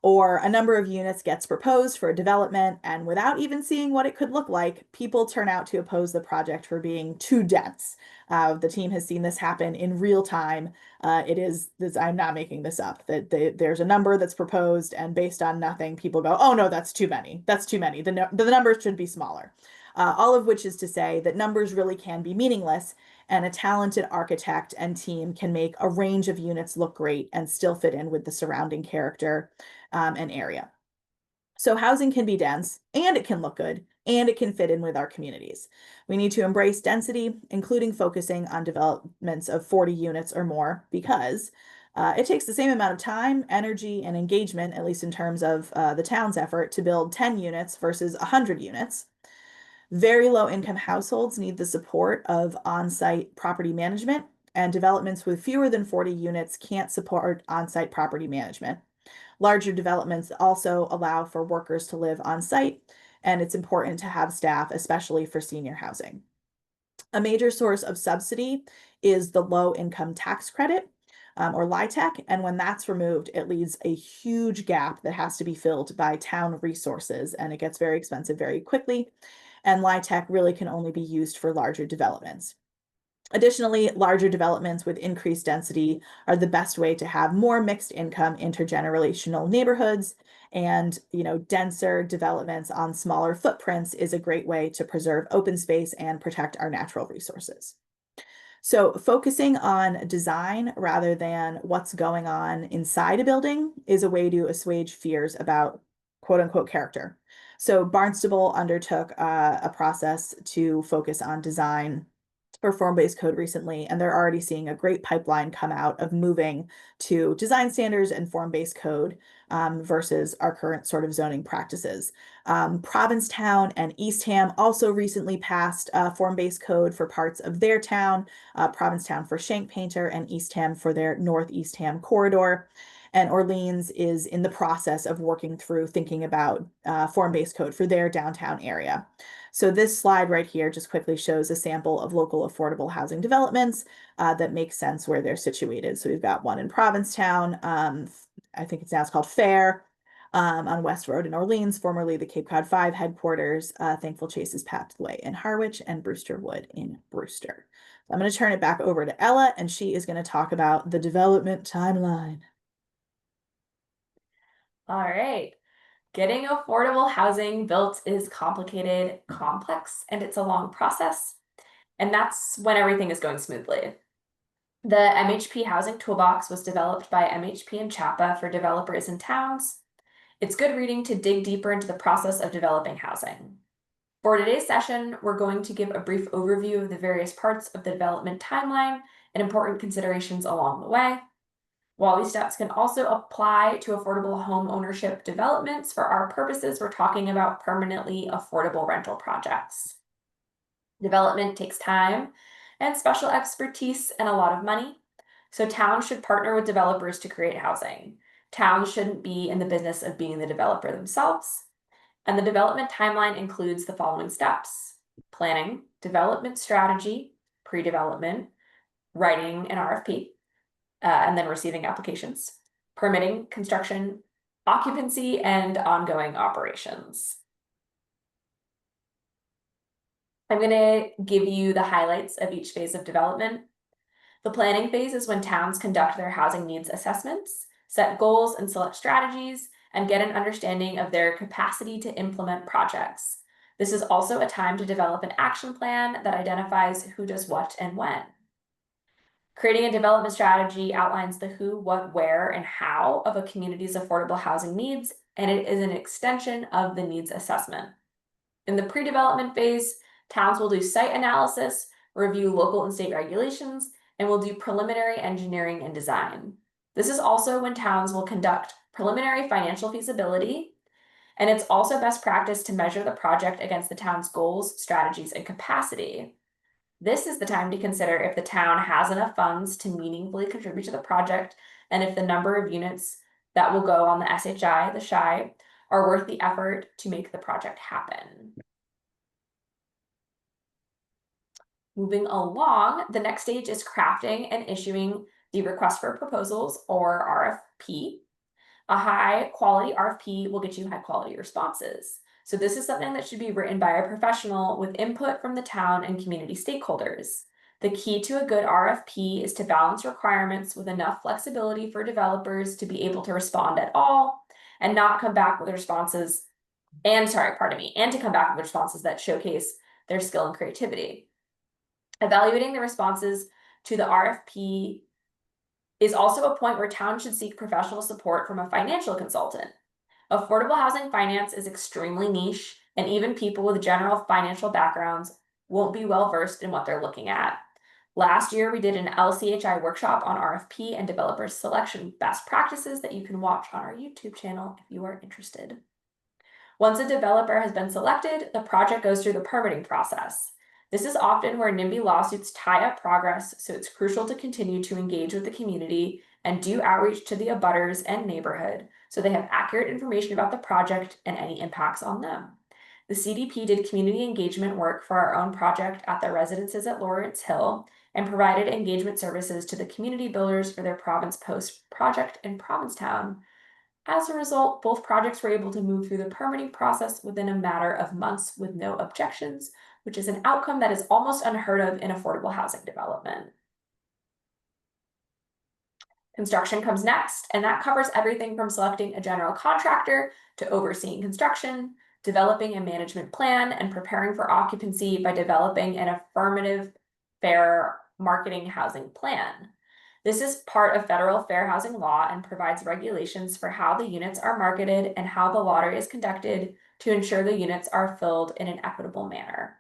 Or a number of units gets proposed for a development, and without even seeing what it could look like, people turn out to oppose the project for being too dense. The team has seen this happen in real time. I'm not making this up, that there's a number that's proposed, and based on nothing, people go, oh no, that's too many. That's too many. The numbers should be smaller. All of which is to say that numbers really can be meaningless, and a talented architect and team can make a range of units look great and still fit in with the surrounding character and area. So housing can be dense, and it can look good, and it can fit in with our communities. We need to embrace density, including focusing on developments of 40 units or more, because it takes the same amount of time, energy, and engagement, at least in terms of the town's effort, to build 10 units versus 100 units. Very low income households need the support of on-site property management, and developments with fewer than 40 units can't support on-site property management. Larger developments also allow for workers to live on site, and it's important to have staff, especially for senior housing. A major source of subsidy is the low income tax credit, or LIHTC, and when that's removed, it leaves a huge gap that has to be filled by town resources, and it gets very expensive very quickly, and LIHTC really can only be used for larger developments. Additionally, larger developments with increased density are the best way to have more mixed income intergenerational neighborhoods, and denser developments on smaller footprints is a great way to preserve open space and protect our natural resources. So focusing on design rather than what's going on inside a building is a way to assuage fears about quote unquote character. So Barnstable undertook a process to focus on design for form-based code recently, and they're already seeing a great pipeline come out of moving to design standards and form-based code versus our current sort of zoning practices. Provincetown and Eastham also recently passed form-based code for parts of their town, Provincetown for Shank Painter and Eastham for their North Eastham corridor. And Orleans is in the process of working through thinking about form-based code for their downtown area. So this slide right here just quickly shows a sample of local affordable housing developments that make sense where they're situated. So we've got one in Provincetown. I think it's now called Fair on West Road in Orleans, formerly the Cape Cod 5 headquarters, Thankful Chase's Pathway in Harwich, and Brewster Wood in Brewster. So I'm going to turn it back over to Ella, and she is going to talk about the development timeline. All right. Getting affordable housing built is complicated, complex, and it's a long process. And that's when everything is going smoothly. The MHP Housing Toolbox was developed by MHP and CHAPA for developers in towns. It's good reading to dig deeper into the process of developing housing. For today's session, we're going to give a brief overview of the various parts of the development timeline and important considerations along the way. While these steps can also apply to affordable home ownership developments, for our purposes, we're talking about permanently affordable rental projects. Development takes time and special expertise and a lot of money, so towns should partner with developers to create housing. Towns shouldn't be in the business of being the developer themselves. And the development timeline includes the following steps: planning, development strategy, pre-development, writing an RFP, and then receiving applications, permitting, construction, occupancy, and ongoing operations. I'm going to give you the highlights of each phase of development. The planning phase is when towns conduct their housing needs assessments, set goals and select strategies, and get an understanding of their capacity to implement projects. This is also a time to develop an action plan that identifies who does what and when. Creating a development strategy outlines the who, what, where, and how of a community's affordable housing needs, and it is an extension of the needs assessment. In the pre-development phase, towns will do site analysis, review local and state regulations, and will do preliminary engineering and design. This is also when towns will conduct preliminary financial feasibility, and it's also best practice to measure the project against the town's goals, strategies, and capacity. This is the time to consider if the town has enough funds to meaningfully contribute to the project, and if the number of units that will go on the SHI, the SHI, are worth the effort to make the project happen. Moving along, the next stage is crafting and issuing the request for proposals, or RFP. A high quality RFP will get you high quality responses. So this is something that should be written by a professional with input from the town and community stakeholders. The key to a good RFP is to balance requirements with enough flexibility for developers to be able to respond at all and not come back with responses and to come back with responses that showcase their skill and creativity. Evaluating the responses to the RFP is also a point where towns should seek professional support from a financial consultant. Affordable housing finance is extremely niche, and even people with general financial backgrounds won't be well versed in what they're looking at. Last year, we did an LCHI workshop on RFP and developer selection best practices that you can watch on our YouTube channel if you are interested. Once a developer has been selected, the project goes through the permitting process. This is often where NIMBY lawsuits tie up progress, so it's crucial to continue to engage with the community and do outreach to the abutters and neighborhood so they have accurate information about the project and any impacts on them. The CDP did community engagement work for our own project at the residences at Lawrence Hill and provided engagement services to the community builders for their Province Post project in Provincetown. As a result, both projects were able to move through the permitting process within a matter of months with no objections, which is an outcome that is almost unheard of in affordable housing development. Construction comes next, and that covers everything from selecting a general contractor to overseeing construction, developing a management plan, and preparing for occupancy by developing an affirmative fair marketing housing plan. This is part of federal fair housing law and provides regulations for how the units are marketed and how the lottery is conducted to ensure the units are filled in an equitable manner.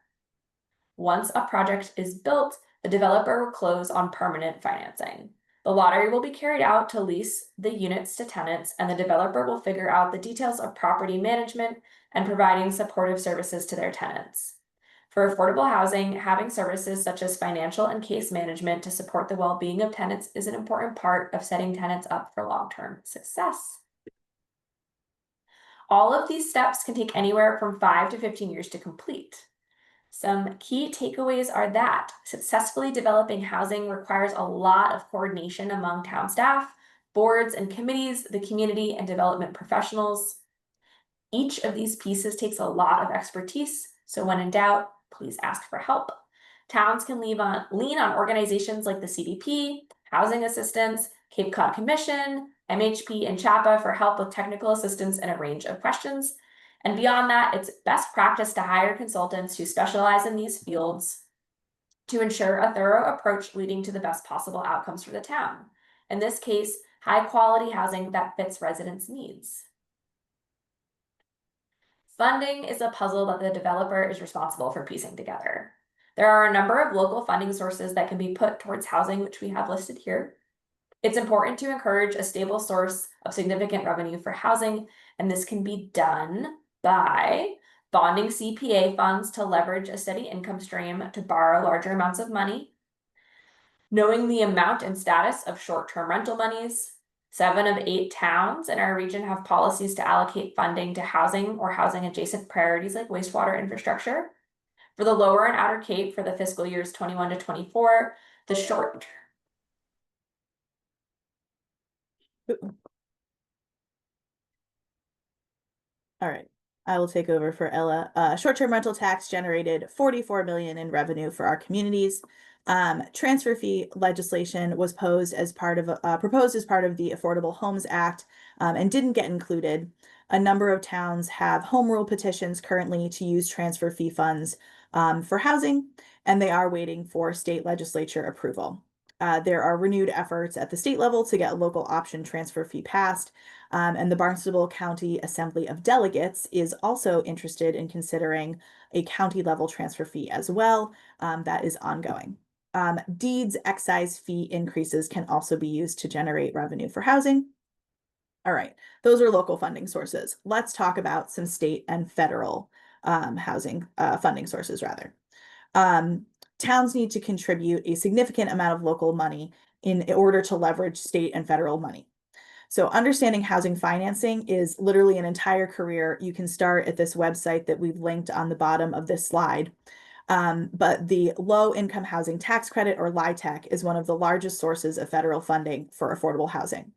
Once a project is built, the developer will close on permanent financing. The lottery will be carried out to lease the units to tenants, and the developer will figure out the details of property management and providing supportive services to their tenants. For affordable housing, having services such as financial and case management to support the well-being of tenants is an important part of setting tenants up for long-term success. All of these steps can take anywhere from 5 to 15 years to complete. Some key takeaways are that successfully developing housing requires a lot of coordination among town staff, boards and committees, the community, and development professionals. Each of these pieces takes a lot of expertise, so when in doubt, please ask for help. Towns can lean on organizations like the CDP, Housing Assistance, Cape Cod Commission, MHP, and CHAPA for help with technical assistance and a range of questions. And beyond that, it's best practice to hire consultants who specialize in these fields to ensure a thorough approach leading to the best possible outcomes for the town. In this case, high quality housing that fits residents' needs. Funding is a puzzle that the developer is responsible for piecing together. There are a number of local funding sources that can be put towards housing, which we have listed here. It's important to encourage a stable source of significant revenue for housing, and this can be done by bonding CPA funds to leverage a steady income stream to borrow larger amounts of money, knowing the amount and status of short-term rental monies. 7 of 8 towns in our region have policies to allocate funding to housing or housing adjacent priorities like wastewater infrastructure. For the Lower and Outer Cape for the fiscal years 21 to 24, the short. All right, I will take over for Ella. Short-term rental tax generated $44 million in revenue for our communities. Transfer fee legislation was proposed as part of the Affordable Homes Act and didn't get included. A number of towns have home rule petitions currently to use transfer fee funds for housing, and they are waiting for state legislature approval. There are renewed efforts at the state level to get local option transfer fee passed, and the Barnstable County Assembly of Delegates is also interested in considering a county level transfer fee as well. That is ongoing. Deeds excise fee increases can also be used to generate revenue for housing. All right, those are local funding sources. Let's talk about some state and federal housing funding sources rather. Towns need to contribute a significant amount of local money in order to leverage state and federal money. So understanding housing financing is literally an entire career. You can start at this website that we've linked on the bottom of this slide. But the Low Income Housing Tax Credit, or LIHTC, is one of the largest sources of federal funding for affordable housing.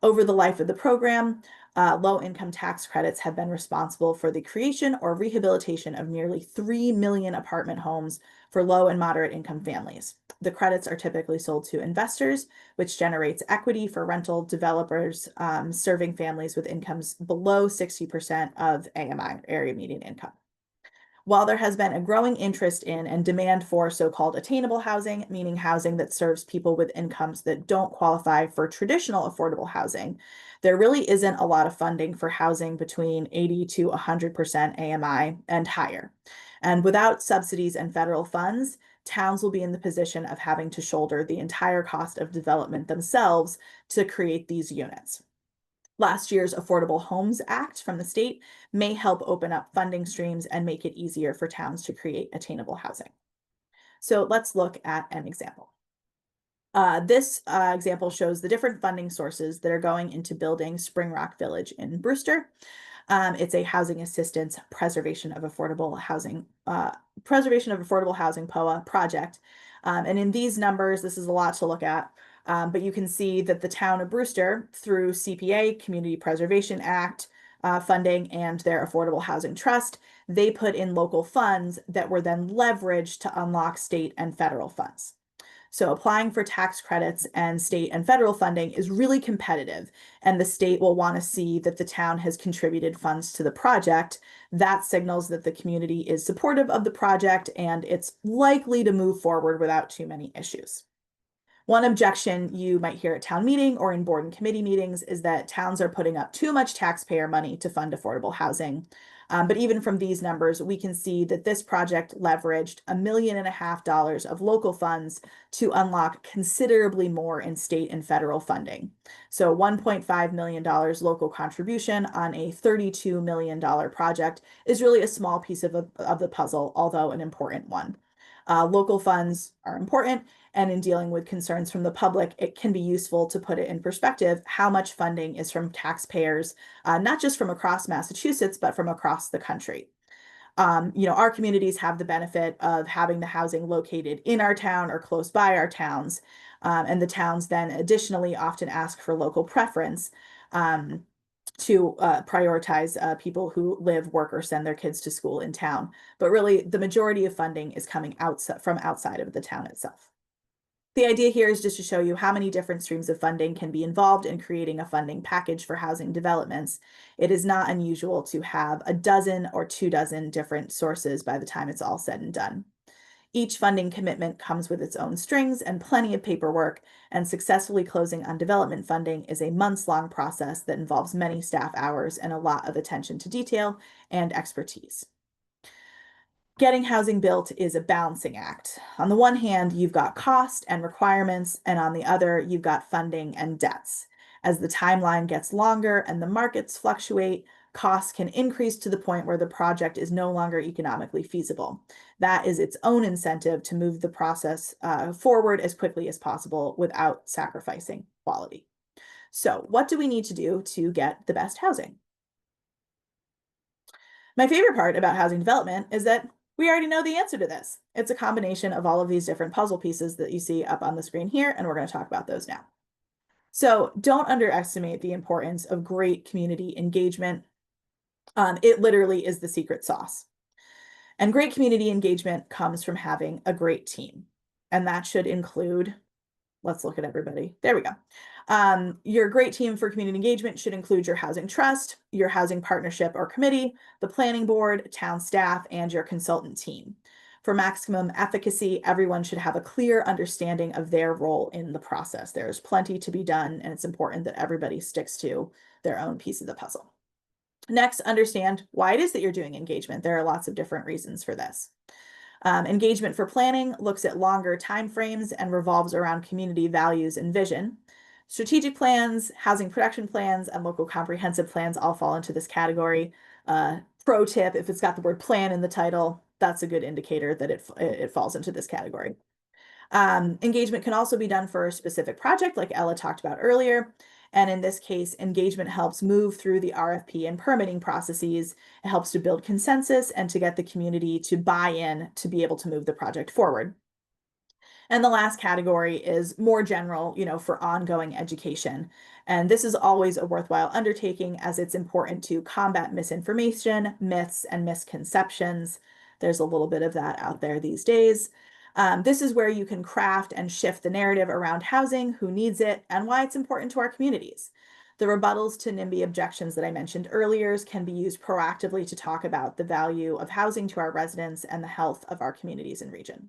Over the life of the program, low-income tax credits have been responsible for the creation or rehabilitation of nearly 3 million apartment homes for low and moderate income families. The credits are typically sold to investors, which generates equity for rental developers serving families with incomes below 60% of AMI, area median income. While there has been a growing interest in and demand for so-called attainable housing, meaning housing that serves people with incomes that don't qualify for traditional affordable housing, there really isn't a lot of funding for housing between 80 to 100% AMI and higher. And without subsidies and federal funds, towns will be in the position of having to shoulder the entire cost of development themselves to create these units. Last year's Affordable Homes Act from the state may help open up funding streams and make it easier for towns to create attainable housing. So let's look at an example. This example shows the different funding sources that are going into building Spring Rock Village in Brewster. It's a housing assistance preservation of affordable housing POA project. And in these numbers, this is a lot to look at. But you can see that the town of Brewster, through CPA, Community Preservation Act funding, and their Affordable Housing Trust, they put in local funds that were then leveraged to unlock state and federal funds. So applying for tax credits and state and federal funding is really competitive, and the state will want to see that the town has contributed funds to the project. That signals that the community is supportive of the project and it's likely to move forward without too many issues. One objection you might hear at town meeting or in board and committee meetings is that towns are putting up too much taxpayer money to fund affordable housing. But even from these numbers, we can see that this project leveraged $1.5 million of local funds to unlock considerably more in state and federal funding. So $1.5 million local contribution on a $32 million project is really a small piece of the puzzle, although an important one. Local funds are important, and in dealing with concerns from the public, it can be useful to put it in perspective how much funding is from taxpayers, not just from across Massachusetts, but from across the country. Our communities have the benefit of having the housing located in our town or close by our towns, and the towns then additionally often ask for local preference to prioritize people who live, work, or send their kids to school in town. But really, the majority of funding is coming from outside of the town itself. The idea here is just to show you how many different streams of funding can be involved in creating a funding package for housing developments. It is not unusual to have a dozen or 24 different sources by the time it's all said and done. Each funding commitment comes with its own strings and plenty of paperwork, and successfully closing on development funding is a months-long process that involves many staff hours and a lot of attention to detail and expertise. Getting housing built is a balancing act. On the one hand, you've got cost and requirements, and on the other, you've got funding and debts. As the timeline gets longer and the markets fluctuate, costs can increase to the point where the project is no longer economically feasible. That is its own incentive to move the process forward as quickly as possible without sacrificing quality. So, what do we need to do to get the best housing? My favorite part about housing development is that we already know the answer to this. It's a combination of all of these different puzzle pieces that you see up on the screen here, and we're going to talk about those now. So don't underestimate the importance of great community engagement. It literally is the secret sauce. And great community engagement comes from having a great team. And that should include, let's look at everybody. There we go. Your great team for community engagement should include your housing trust, your housing partnership or committee, the planning board, town staff, and your consultant team. For maximum efficacy, everyone should have a clear understanding of their role in the process. There's plenty to be done, and it's important that everybody sticks to their own piece of the puzzle. Next, understand why it is that you're doing engagement. There are lots of different reasons for this. Engagement for planning looks at longer timeframes and revolves around community values and vision. Strategic plans, housing production plans, and local comprehensive plans all fall into this category. Pro tip, if it's got the word plan in the title, that's a good indicator that it falls into this category. Engagement can also be done for a specific project like Ella talked about earlier. And in this case, engagement helps move through the RFP and permitting processes. It helps to build consensus and to get the community to buy in to be able to move the project forward. And the last category is more general, for ongoing education. And this is always a worthwhile undertaking as it's important to combat misinformation, myths, and misconceptions. There's a little bit of that out there these days. This is where you can craft and shift the narrative around housing, who needs it, and why it's important to our communities. The rebuttals to NIMBY objections that I mentioned earlier can be used proactively to talk about the value of housing to our residents and the health of our communities and region.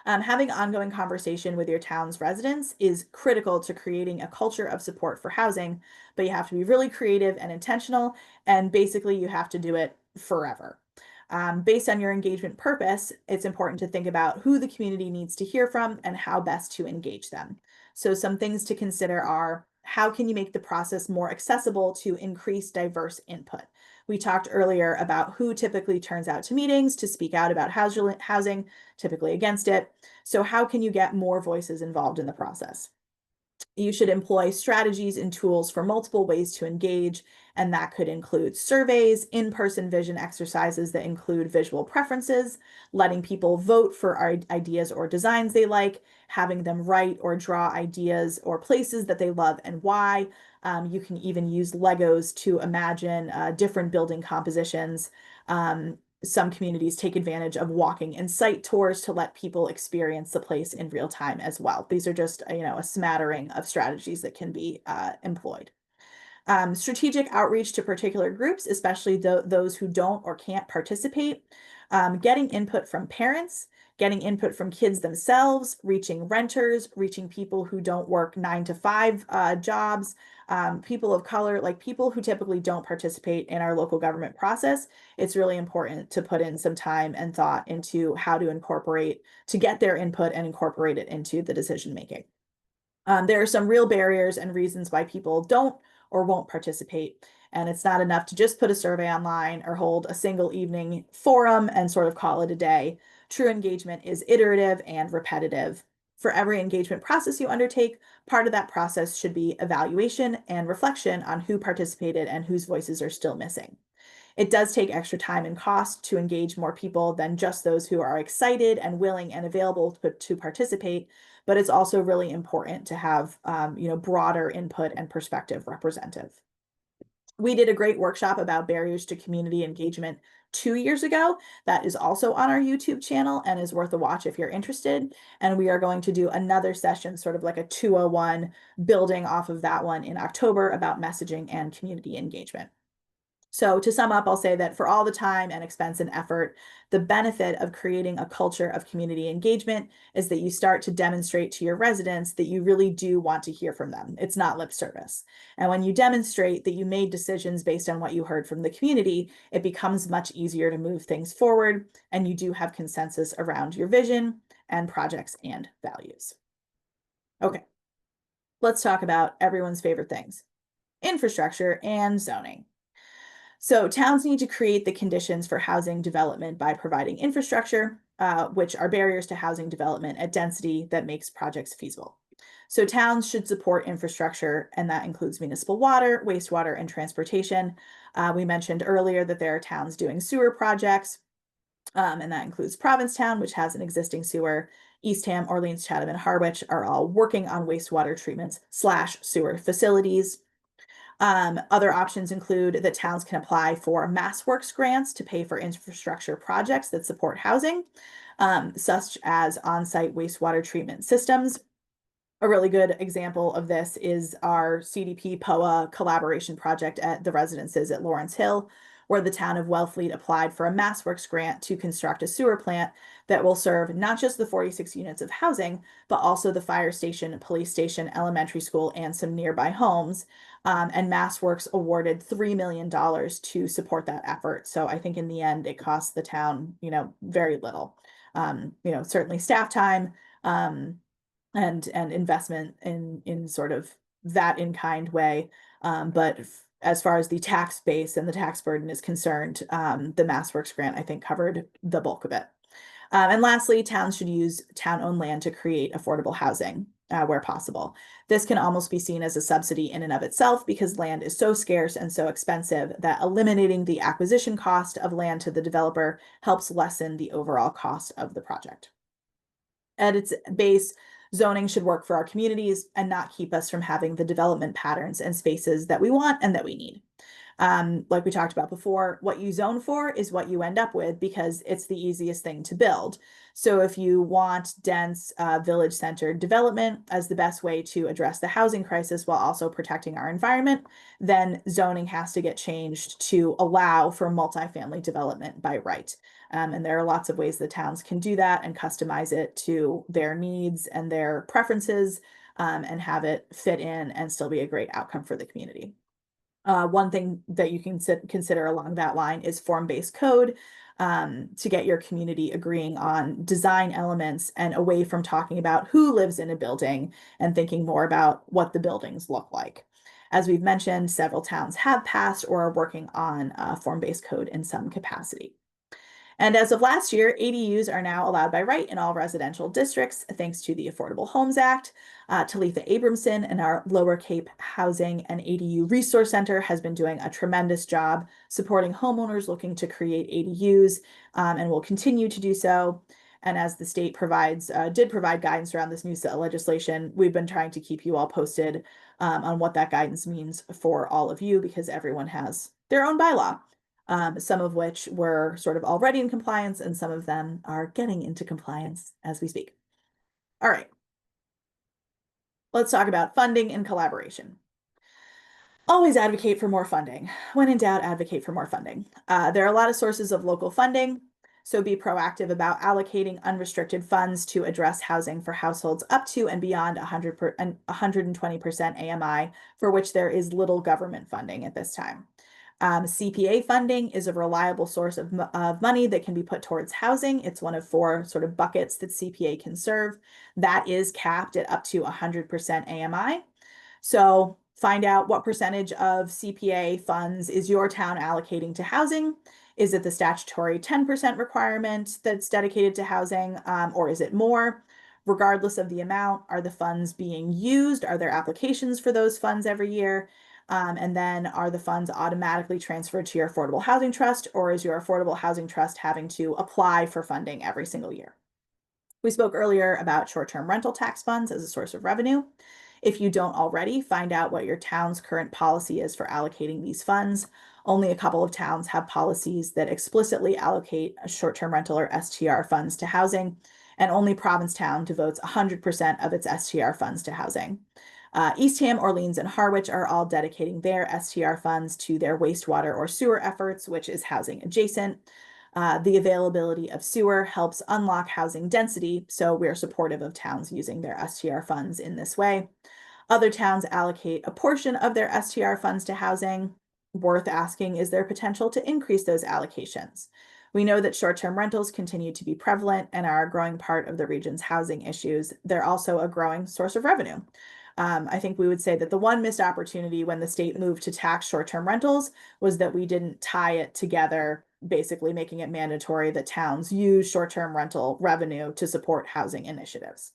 Having ongoing conversation with your town's residents is critical to creating a culture of support for housing, but you have to be really creative and intentional, and basically you have to do it forever. Based on your engagement purpose, it's important to think about who the community needs to hear from and how best to engage them. So some things to consider are, how can you make the process more accessible to increase diverse input? We talked earlier about who typically turns out to meetings to speak out about housing, typically against it. So how can you get more voices involved in the process? You should employ strategies and tools for multiple ways to engage, and that could include surveys, in-person vision exercises that include visual preferences, letting people vote for ideas or designs they like, having them write or draw ideas or places that they love and why. You can even use Legos to imagine different building compositions. Some communities take advantage of walking and site tours to let people experience the place in real time as well. These are just, a smattering of strategies that can be employed. Strategic outreach to particular groups, especially those who don't or can't participate, getting input from parents, getting input from kids themselves, reaching renters, reaching people who don't work 9-to-5 jobs, people of color, like people who typically don't participate in our local government process. It's really important to put in some time and thought into how to get their input and incorporate it into the decision making. There are some real barriers and reasons why people don't or won't participate. And it's not enough to just put a survey online or hold a single evening forum and sort of call it a day. True engagement is iterative and repetitive. For every engagement process you undertake, part of that process should be evaluation and reflection on who participated and whose voices are still missing. It does take extra time and cost to engage more people than just those who are excited and willing and available to participate, but it's also really important to have broader input and perspective represented. We did a great workshop about barriers to community engagement 2 years ago. That is also on our YouTube channel and is worth a watch if you're interested. And we are going to do another session, sort of like a 201, building off of that one in October about messaging and community engagement. So to sum up, I'll say that for all the time and expense and effort, the benefit of creating a culture of community engagement is that you start to demonstrate to your residents that you really do want to hear from them. It's not lip service. And when you demonstrate that you made decisions based on what you heard from the community, it becomes much easier to move things forward, and you do have consensus around your vision and projects and values. Okay, let's talk about everyone's favorite things: infrastructure and zoning. So towns need to create the conditions for housing development by providing infrastructure, which are barriers to housing development at density that makes projects feasible. So towns should support infrastructure, and that includes municipal water, wastewater, and transportation. We mentioned earlier that there are towns doing sewer projects, and that includes Provincetown, which has an existing sewer. Eastham, Orleans, Chatham, and Harwich are all working on wastewater treatments / sewer facilities. Other options include that towns can apply for MassWorks grants to pay for infrastructure projects that support housing, such as on-site wastewater treatment systems. A really good example of this is our CDP POA collaboration project at the residences at Lawrence Hill, where the town of Wellfleet applied for a MassWorks grant to construct a sewer plant that will serve not just the 46 units of housing, but also the fire station, police station, elementary school, and some nearby homes. And MassWorks awarded $3 million to support that effort. So I think in the end, it cost the town, very little. Certainly staff time, and investment in sort of that in kind way. But as far as the tax base and the tax burden is concerned, the MassWorks grant, I think, covered the bulk of it. And lastly, towns should use town-owned land to create affordable housing where possible. This can almost be seen as a subsidy in and of itself because land is so scarce and so expensive that eliminating the acquisition cost of land to the developer helps lessen the overall cost of the project. At its base, zoning should work for our communities and not keep us from having the development patterns and spaces that we want and that we need. Like we talked about before, what you zone for is what you end up with because it's the easiest thing to build. So if you want dense village-centered development as the best way to address the housing crisis while also protecting our environment, then zoning has to get changed to allow for multifamily development by right. And there are lots of ways the towns can do that and customize it to their needs and their preferences, and have it fit in and still be a great outcome for the community. One thing that you can consider along that line is form-based code, to get your community agreeing on design elements and away from talking about who lives in a building and thinking more about what the buildings look like. As we've mentioned, several towns have passed or are working on form-based code in some capacity. And as of last year, ADUs are now allowed by right in all residential districts, thanks to the Affordable Homes Act. Talitha Abramson and our Lower Cape Housing and ADU Resource Center has been doing a tremendous job supporting homeowners looking to create ADUs, and will continue to do so. And as the state did provide guidance around this new legislation, we've been trying to keep you all posted on what that guidance means for all of you, because everyone has their own bylaw. Some of which were sort of already in compliance, and some of them are getting into compliance as we speak. All right. Let's talk about funding and collaboration. Always advocate for more funding. When in doubt, advocate for more funding. There are a lot of sources of local funding, so be proactive about allocating unrestricted funds to address housing for households up to and beyond 120% AMI, for which there is little government funding at this time. CPA funding is a reliable source of money that can be put towards housing. It's one of 4 sort of buckets that CPA can serve. That is capped at up to 100% AMI. So find out what percentage of CPA funds is your town allocating to housing. Is it the statutory 10% requirement that's dedicated to housing, or is it more? Regardless of the amount, are the funds being used? Are there applications for those funds every year? And then are the funds automatically transferred to your affordable housing trust, or is your affordable housing trust having to apply for funding every single year? We spoke earlier about short-term rental tax funds as a source of revenue. If you don't already, find out what your town's current policy is for allocating these funds. Only a couple of towns have policies that explicitly allocate short-term rental or STR funds to housing, and only Provincetown devotes 100% of its STR funds to housing. Eastham, Orleans, and Harwich are all dedicating their STR funds to their wastewater or sewer efforts, which is housing adjacent. The availability of sewer helps unlock housing density, so we're supportive of towns using their STR funds in this way. Other towns allocate a portion of their STR funds to housing. Worth asking, is there potential to increase those allocations? We know that short-term rentals continue to be prevalent and are a growing part of the region's housing issues. They're also a growing source of revenue. I think we would say that the one missed opportunity when the state moved to tax short-term rentals was that we didn't tie it together, basically making it mandatory that towns use short-term rental revenue to support housing initiatives.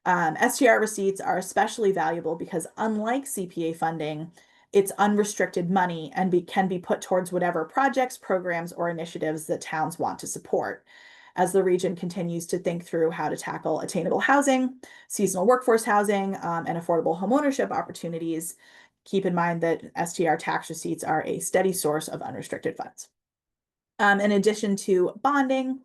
STR receipts are especially valuable because, unlike CPA funding, it's unrestricted money and can be put towards whatever projects, programs, or initiatives that towns want to support. As the region continues to think through how to tackle attainable housing, seasonal workforce housing, and affordable homeownership opportunities, keep in mind that STR tax receipts are a steady source of unrestricted funds. In addition to bonding,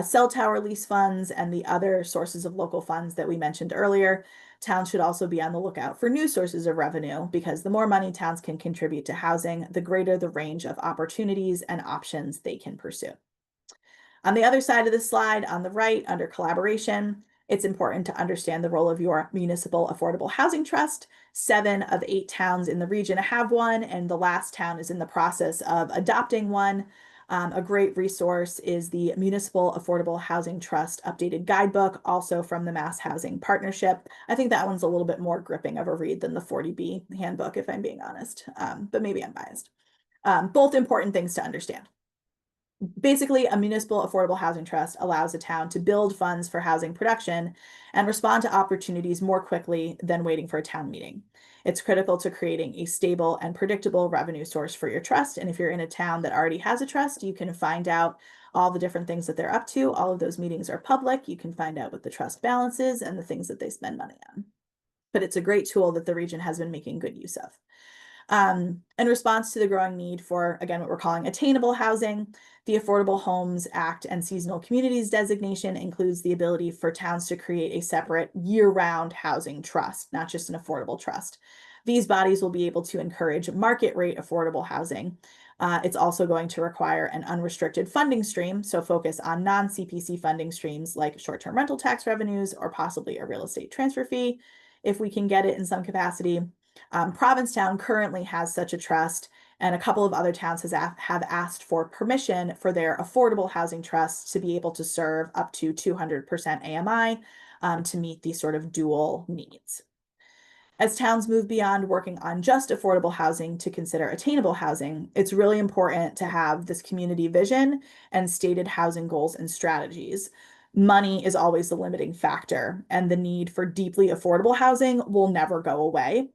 cell tower lease funds, and the other sources of local funds that we mentioned earlier, towns should also be on the lookout for new sources of revenue, because the more money towns can contribute to housing, the greater the range of opportunities and options they can pursue. On the other side of the slide, on the right, under collaboration, it's important to understand the role of your municipal affordable housing trust. 7 of 8 towns in the region have one, and the last town is in the process of adopting one. A great resource is the Municipal Affordable Housing Trust Updated Guidebook, also from the Mass Housing Partnership. I think that one's a little bit more gripping of a read than the 40B handbook, if I'm being honest, but maybe I'm biased. Both important things to understand. Basically, a municipal affordable housing trust allows a town to build funds for housing production and respond to opportunities more quickly than waiting for a town meeting. It's critical to creating a stable and predictable revenue source for your trust. And if you're in a town that already has a trust, you can find out all the different things that they're up to. All of those meetings are public. You can find out what the trust balance is and the things that they spend money on. But it's a great tool that the region has been making good use of. In response to the growing need for, again, what we're calling attainable housing, the Affordable Homes Act and Seasonal Communities designation includes the ability for towns to create a separate year-round housing trust, not just an affordable trust. These bodies will be able to encourage market rate affordable housing. It's also going to require an unrestricted funding stream, so focus on non-CPC funding streams like short-term rental tax revenues or possibly a real estate transfer fee, if we can get it in some capacity. Provincetown currently has such a trust, and a couple of other towns have asked for permission for their affordable housing trusts to be able to serve up to 200% AMI to meet these sort of dual needs. As towns move beyond working on just affordable housing to consider attainable housing, it's really important to have this community vision and stated housing goals and strategies. Money is always the limiting factor, and the need for deeply affordable housing will never go away.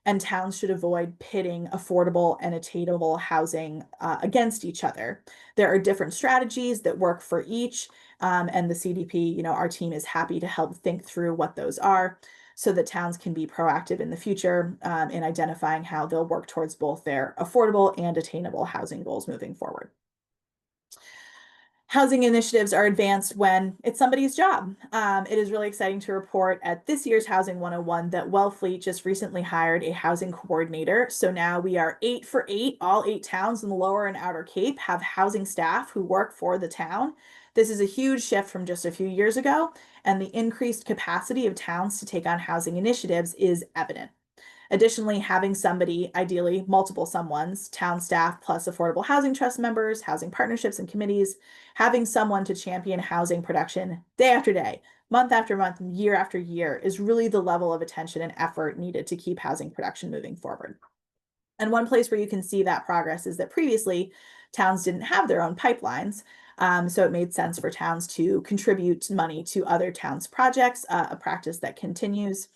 And towns should avoid pitting affordable and attainable housing against each other. There are different strategies that work for each, and the CDP, our team is happy to help think through what those are so that towns can be proactive in the future in identifying how they'll work towards both their affordable and attainable housing goals moving forward. Housing initiatives are advanced when it's somebody's job. It is really exciting to report at this year's Housing 101 that Wellfleet just recently hired a housing coordinator. So now we are 8 for 8. All 8 towns in the Lower and Outer Cape have housing staff who work for the town. This is a huge shift from just a few years ago, and the increased capacity of towns to take on housing initiatives is evident. Additionally, having somebody, ideally multiple someones, town staff plus affordable housing trust members, housing partnerships and committees, having someone to champion housing production day after day, month after month, year after year is really the level of attention and effort needed to keep housing production moving forward. And one place where you can see that progress is that previously towns didn't have their own pipelines. So it made sense for towns to contribute money to other towns' projects, a practice that continues.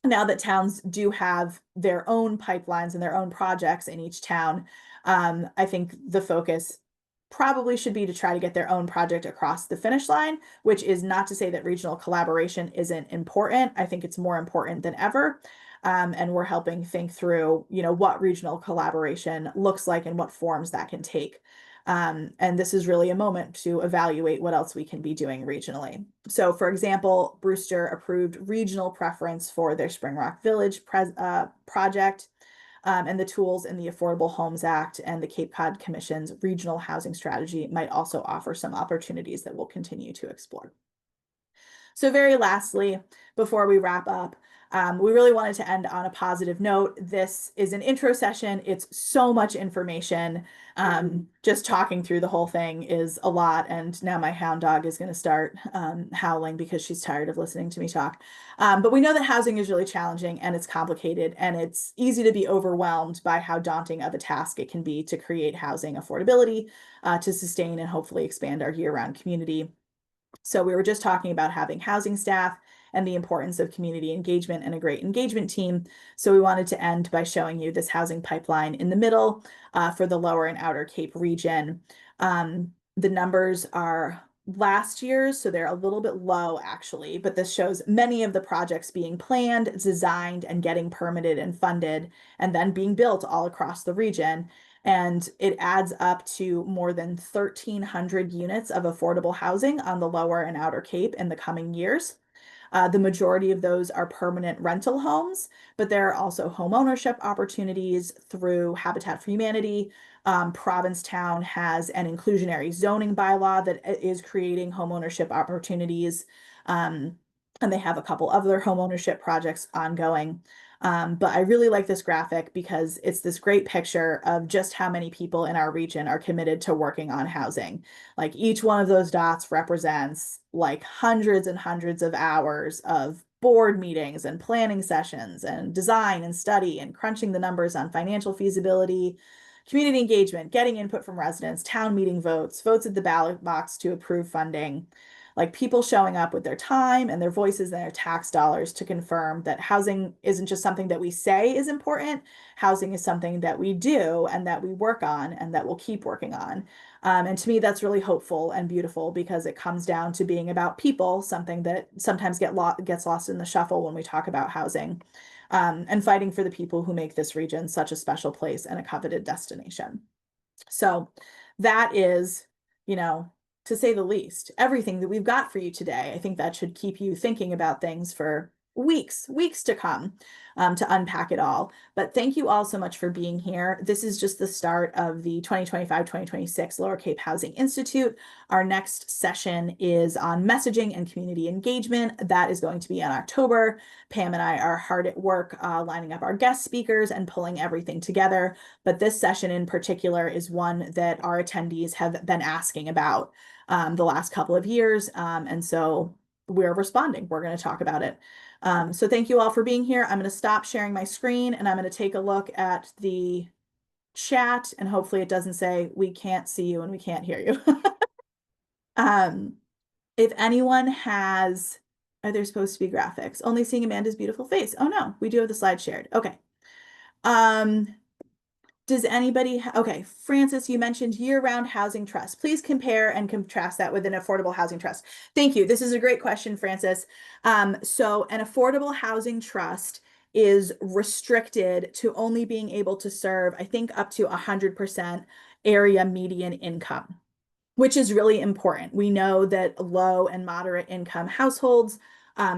Now that towns do have their own pipelines and their own projects in each town, I think the focus probably should be to try to get their own project across the finish line, which is not to say that regional collaboration isn't important. I think it's more important than ever. And we're helping think through, what regional collaboration looks like and what forms that can take. And this is really a moment to evaluate what else we can be doing regionally. So, for example, Brewster approved regional preference for their Spring Rock Village project, and the tools in the Affordable Homes Act and the Cape Cod Commission's regional housing strategy might also offer some opportunities that we'll continue to explore. So very lastly, before we wrap up, we really wanted to end on a positive note. This is an intro session. It's so much information. Just talking through the whole thing is a lot. And now my hound dog is going to start howling because she's tired of listening to me talk. But we know that housing is really challenging and it's complicated, and it's easy to be overwhelmed by how daunting of a task it can be to create housing affordability to sustain and hopefully expand our year-round community. So we were just talking about having housing staff and the importance of community engagement and a great engagement team. So we wanted to end by showing you this housing pipeline in the middle for the Lower and Outer Cape region. The numbers are last year's, so they're a little bit low actually, but this shows many of the projects being planned, designed, and getting permitted and funded, and then being built all across the region. And it adds up to more than 1,300 units of affordable housing on the Lower and Outer Cape in the coming years. The majority of those are permanent rental homes, but there are also home ownership opportunities through Habitat for Humanity. Provincetown has an inclusionary zoning bylaw that is creating home ownership opportunities. And they have a couple other home ownership projects ongoing. But I really like this graphic because it's this great picture of just how many people in our region are committed to working on housing. Like each one of those dots represents like hundreds and hundreds of hours of board meetings and planning sessions and design and study and crunching the numbers on financial feasibility, community engagement, getting input from residents, town meeting votes, votes at the ballot box to approve funding. Like people showing up with their time and their voices and their tax dollars to confirm that housing isn't just something that we say is important. Housing is something that we do and that we work on and that we'll keep working on. And to me, that's really hopeful and beautiful because it comes down to being about people, something that sometimes gets lost in the shuffle when we talk about housing, and fighting for the people who make this region such a special place and a coveted destination. So that is, to say the least, everything that we've got for you today. I think that should keep you thinking about things for weeks to come, to unpack it all. But thank you all so much for being here. This is just the start of the 2025-2026 Lower Cape Housing Institute. Our next session is on messaging and community engagement. That is going to be in October. Pam and I are hard at work lining up our guest speakers and pulling everything together. But this session in particular is one that our attendees have been asking about the last couple of years. And so we're responding. We're going to talk about it. So thank you all for being here. I'm going to stop sharing my screen and I'm going to take a look at the chat, and hopefully it doesn't say we can't see you and we can't hear you. If anyone has, are there supposed to be graphics? Only seeing Amanda's beautiful face. Oh no, we do have the slide shared. Okay. Does anybody, okay, Francis, you mentioned year-round housing trust. Please compare and contrast that with an affordable housing trust. Thank you. This is a great question, Francis. So an affordable housing trust is restricted to only being able to serve, I think, up to 100% area median income, which is really important. We know that low and moderate income households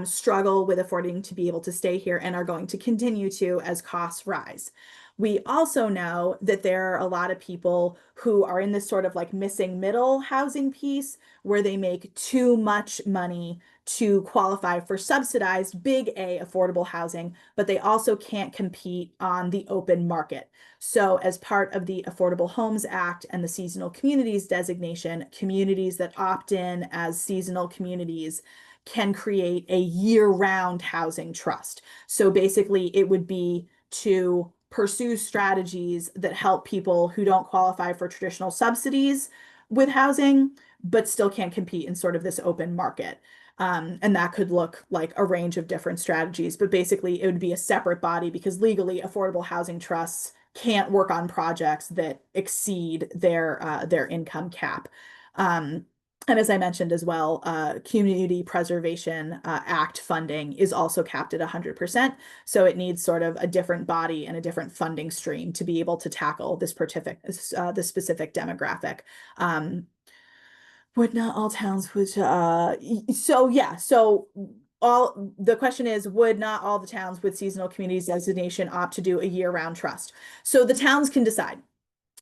struggle with affording to be able to stay here and are going to continue to as costs rise. We also know that there are a lot of people who are in this sort of like missing middle housing piece where they make too much money to qualify for subsidized big A affordable housing, but they also can't compete on the open market. So as part of the Affordable Homes Act and the Seasonal Communities designation, communities that opt in as seasonal communities can create a year-round housing trust. So basically it would be to pursue strategies that help people who don't qualify for traditional subsidies with housing, but still can't compete in sort of this open market. And that could look like a range of different strategies, but basically it would be a separate body because legally affordable housing trusts can't work on projects that exceed their income cap. And as I mentioned as well, Community Preservation Act funding is also capped at 100%. So it needs sort of a different body and a different funding stream to be able to tackle this specific demographic. Would not all towns would all the question is, would not all the towns with seasonal communities designation opt to do a year-round trust? So the towns can decide.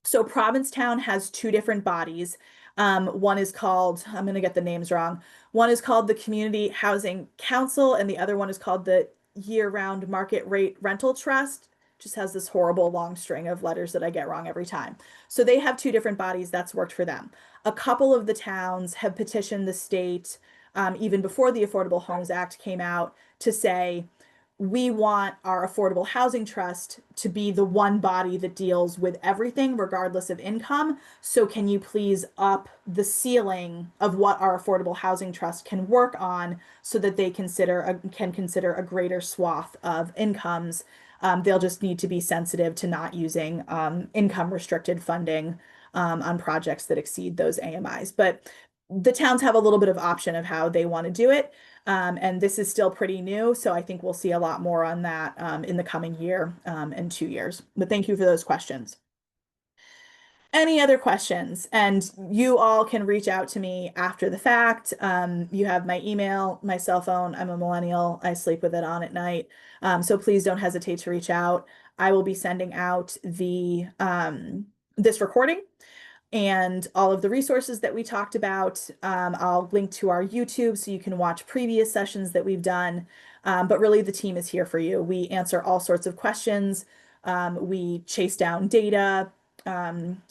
So Provincetown has two different bodies. One is called, I'm going to get the names wrong. One is called the Community Housing Council, and the other one is called the Year-Round Market Rate Rental Trust. Just has this horrible long string of letters that I get wrong every time. So they have two different bodies. That's worked for them. A couple of the towns have petitioned the state, even before the Affordable Homes Act came out, to say, we want our affordable housing trust to be the one body that deals with everything regardless of income. So can you please up the ceiling of what our affordable housing trust can work on so that they can consider a greater swath of incomes. They'll just need to be sensitive to not using income restricted funding on projects that exceed those AMIs. But the towns have a little bit of option of how they want to do it. And this is still pretty new, so I think we'll see a lot more on that in the coming year and 2 years. But thank you for those questions. Any other questions? And you all can reach out to me after the fact. You have my email, my cell phone. I'm a millennial. I sleep with it on at night. So please don't hesitate to reach out. I will be sending out this recording and all of the resources that we talked about. I'll link to our YouTube so you can watch previous sessions that we've done. But really the team is here for you. We answer all sorts of questions. We chase down data.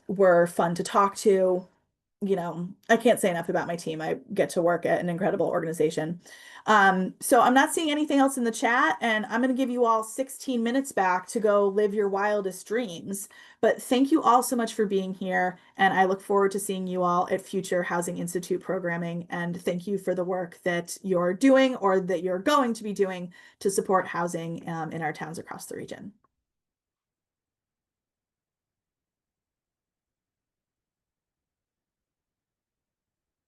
We're fun to talk to. I can't say enough about my team. I get to work at an incredible organization. So I'm not seeing anything else in the chat, and I'm going to give you all 16 minutes back to go live your wildest dreams. But thank you all so much for being here, and I look forward to seeing you all at future Housing Institute programming. And thank you for the work that you're doing or that you're going to be doing to support housing in our towns across the region.